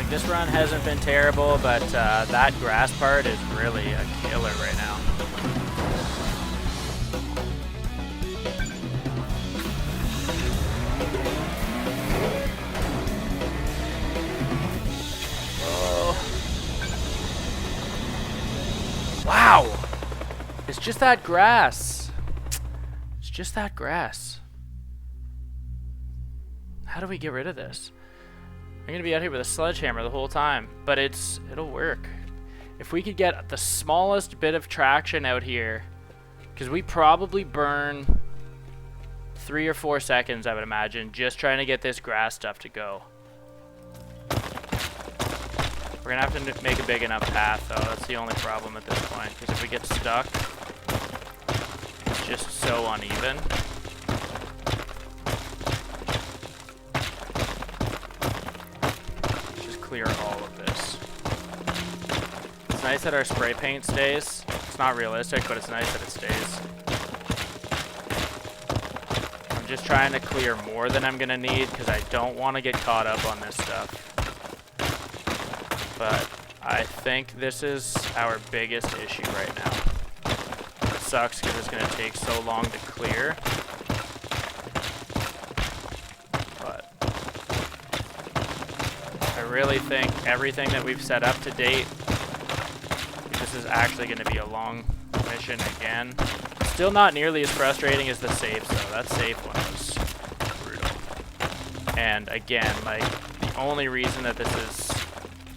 This run hasn't been terrible, but that grass part is really a killer right now. Oh. Wow! It's just that grass. It's just that grass. How do we get rid of this? I'm gonna be out here with a sledgehammer the whole time, but it'll work. If we could get the smallest bit of traction out here, because we probably burn 3 or 4 seconds, I would imagine, just trying to get this grass stuff to go. We're gonna have to make a big enough path, though. That's the only problem at this point, because if we get stuck, it's just so uneven. Clear all of this. It's nice that our spray paint stays. It's not realistic, but it's nice that it stays. I'm just trying to clear more than I'm gonna need because I don't want to get caught up on this stuff. But I think this is our biggest issue right now. It sucks because it's gonna take so long to clear. I really think everything that we've set up to date, this is actually going to be a long mission again. Still not nearly as frustrating as the safe, though. That safe one was brutal. And again, like, the only reason that this is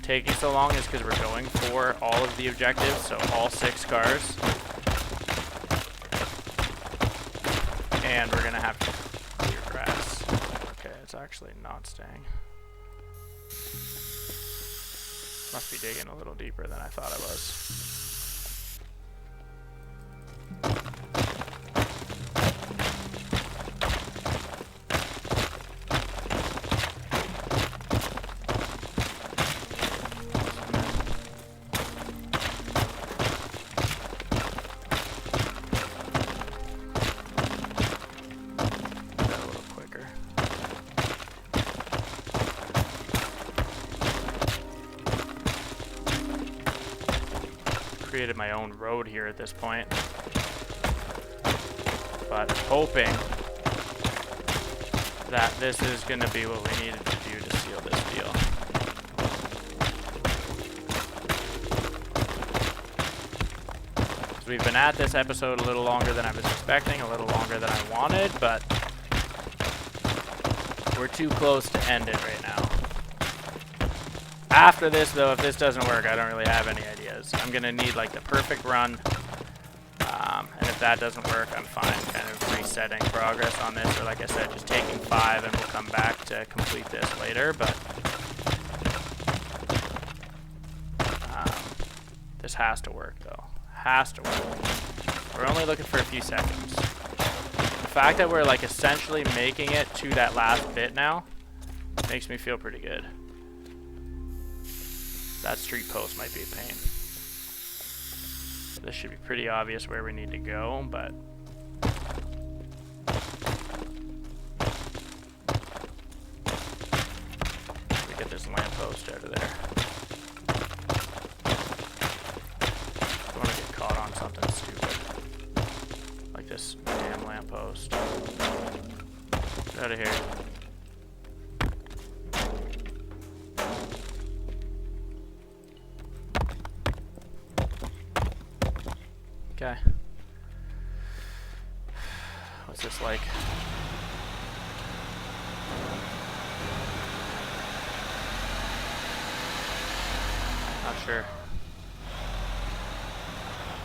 taking so long is because we're going for all of the objectives, so all 6 cars. And we're going to have to clear grass. Okay, it's actually not staying. Must be digging a little deeper than I thought I was. created my own road here at this point. But hoping that this is going to be what we needed to do to seal this deal. So we've been at this episode a little longer than I was expecting, a little longer than I wanted, but we're too close to end it right now. After this, though, if this doesn't work, I don't really have any ideas. I'm going to need, like, the perfect run. And if that doesn't work, I'm fine kind of resetting progress on this. Or like I said, just taking 5 and we'll come back to complete this later. But this has to work, though. Has to work. We're only looking for a few seconds. The fact that we're like essentially making it to that last bit now makes me feel pretty good. That street post might be a pain. This should be pretty obvious where we need to go, but we get this lamppost out of there. I want to get caught on something stupid, like this damn lamppost. Get out of here. Okay. What's this like? Not sure.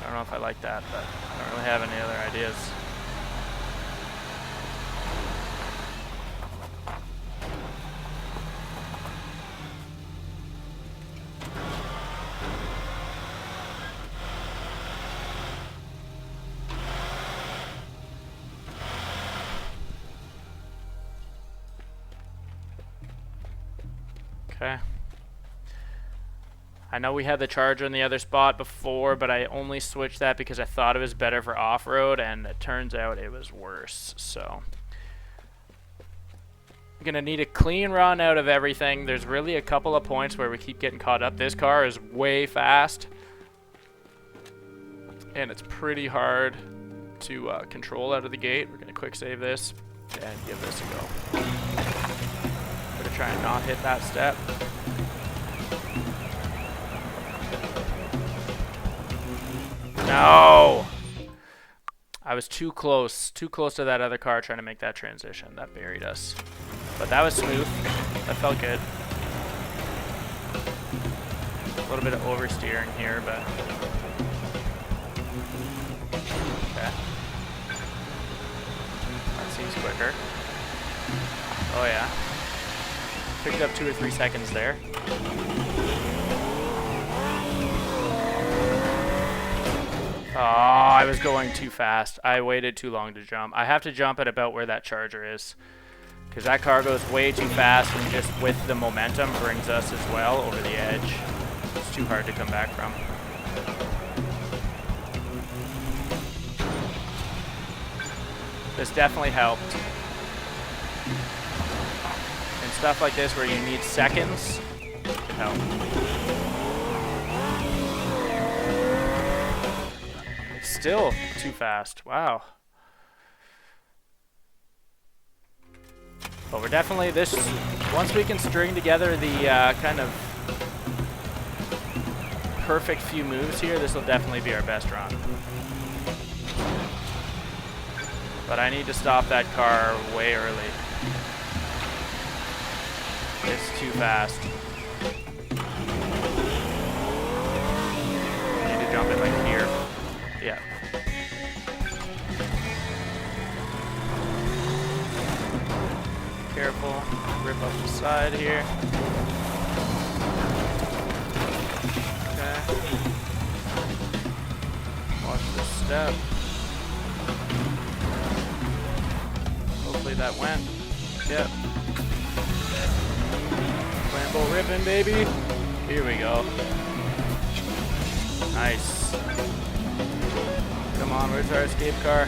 I don't know if I like that, but I don't really have any other ideas. Okay. I know we had the charger in the other spot before, but I only switched that because I thought it was better for off-road, and it turns out it was worse. So I'm gonna need a clean run out of everything. There's really a couple of points where we keep getting caught up. This car is way fast, and it's pretty hard to control out of the gate. We're gonna quick save this and give this a go. Gonna try and not hit that step. No! I was too close to that other car trying to make that transition. That buried us. But that was smooth. That felt good. A little bit of oversteering here, but okay. That seems quicker. Oh yeah. Picked up 2 or 3 seconds there. Oh, I was going too fast. I waited too long to jump. I have to jump at about where that charger is, because that car goes way too fast and just with the momentum brings us as well over the edge. It's too hard to come back from. This definitely helped. And stuff like this where you need seconds can help. Still too fast. Wow. But we're definitely once we can string together the kind of perfect few moves here, this will definitely be our best run. But I need to stop that car way early. It's too fast. I need to jump it like here. Yeah. Careful. Rip up the side here. Okay. Watch this step. Hopefully that went. Yep. Lambo ripping, baby. Here we go. Nice. Come on, where's our escape car?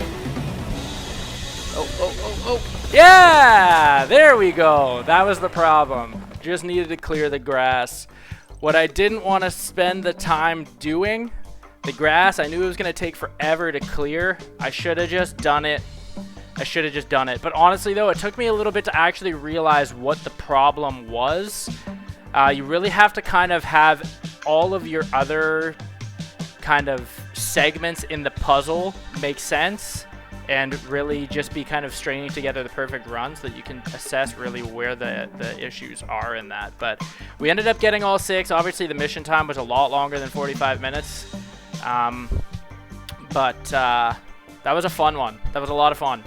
Oh. Yeah! There we go. That was the problem. Just needed to clear the grass. What I didn't want to spend the time doing The grass, I knew it was going to take forever to clear. I should have just done it. But honestly, though, it took me a little bit to actually realize what the problem was. You really have to kind of have all of your other kind of segments in the puzzle make sense and really just be kind of stringing together the perfect run so that you can assess really where the issues are in that. But we ended up getting all 6. Obviously, the mission time was a lot longer than 45 minutes. But that was a fun one. That was a lot of fun.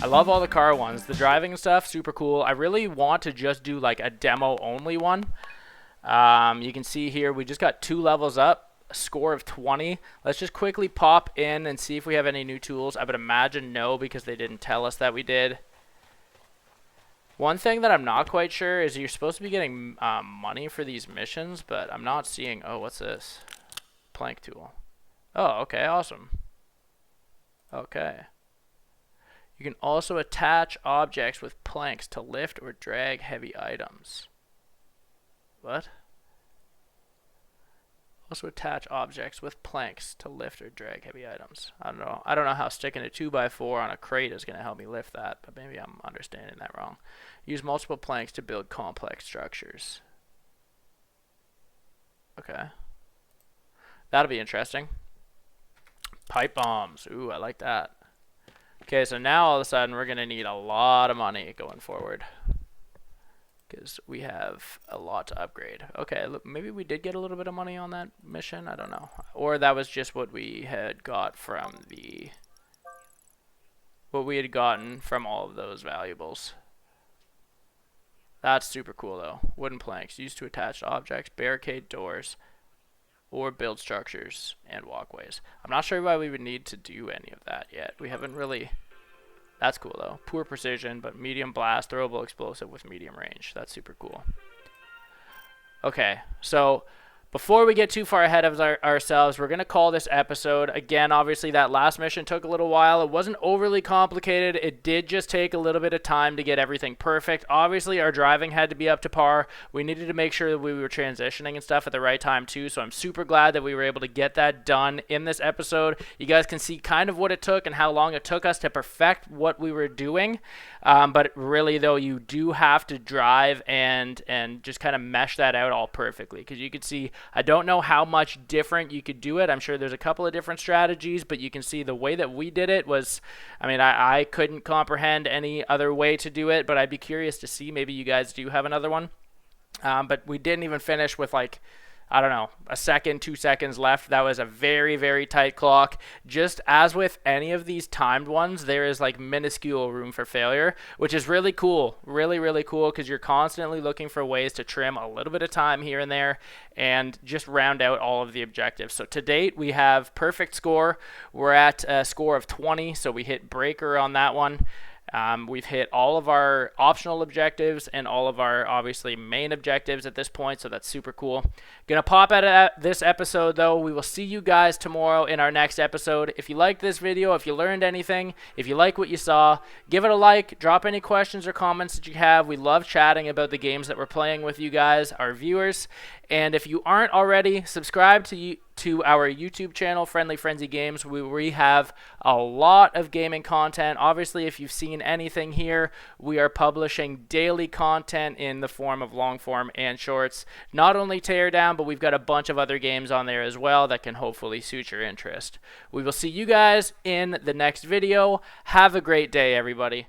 I love all the car ones. The driving and stuff, super cool. I really want to just do like a demo only one. You can see here we just got 2 levels up. Score of 20. Let's just quickly pop in and see if we have any new tools. I would imagine no, because they didn't tell us that we did. One thing that I'm not quite sure is you're supposed to be getting money for these missions, but I'm not seeing. Oh, what's this? Plank tool. Oh, okay, awesome. Okay. You can also attach objects with planks to lift or drag heavy items. What? Also attach objects with planks to lift or drag heavy items. I don't know how sticking a 2x4 on a crate is going to help me lift that, but maybe I'm understanding that wrong. Use multiple planks to build complex structures. Okay. That'll be interesting. Pipe bombs. Ooh, I like that. Okay, so now all of a sudden we're going to need a lot of money going forward, because we have a lot to upgrade. Okay, look, maybe we did get a little bit of money on that mission. I don't know. Or that was just what we had got from what we had gotten from all of those valuables. That's super cool, though. Wooden planks used to attach to objects, barricade doors, or build structures and walkways. I'm not sure why we would need to do any of that yet. We haven't really... That's cool, though. Poor precision, but medium blast, throwable explosive with medium range. That's super cool. Okay, so before we get too far ahead of ourselves, we're going to call this episode. Again, obviously, that last mission took a little while. It wasn't overly complicated. It did just take a little bit of time to get everything perfect. Obviously, our driving had to be up to par. We needed to make sure that we were transitioning and stuff at the right time, too. So I'm super glad that we were able to get that done in this episode. You guys can see kind of what it took and how long it took us to perfect what we were doing. But really, though, you do have to drive and just kind of mesh that out all perfectly, because you could see, I don't know how much different you could do it. I'm sure there's a couple of different strategies, but you can see the way that we did it was, I mean, I couldn't comprehend any other way to do it, but I'd be curious to see. Maybe you guys do have another one. But we didn't even finish with, like, I don't know, a second, 2 seconds left. That was a very, very tight clock. Just as with any of these timed ones, there is like minuscule room for failure, which is really cool. Really, really cool, because you're constantly looking for ways to trim a little bit of time here and there and just round out all of the objectives. So to date, we have perfect score. We're at a score of 20, so we hit breaker on that one. We've hit all of our optional objectives and all of our obviously main objectives at this point, so that's super cool. Gonna pop out of this episode, though. We will see you guys tomorrow in our next episode. If you liked this video, if you learned anything, if you like what you saw, give it a like, drop any questions or comments that you have. We love chatting about the games that we're playing with you guys, our viewers. And if you aren't already, subscribe to our YouTube channel, Friendly Frenzy Games. We have a lot of gaming content. Obviously, if you've seen anything here, we are publishing daily content in the form of long form and shorts. Not only Teardown, but we've got a bunch of other games on there as well that can hopefully suit your interest. We will see you guys in the next video. Have a great day, everybody.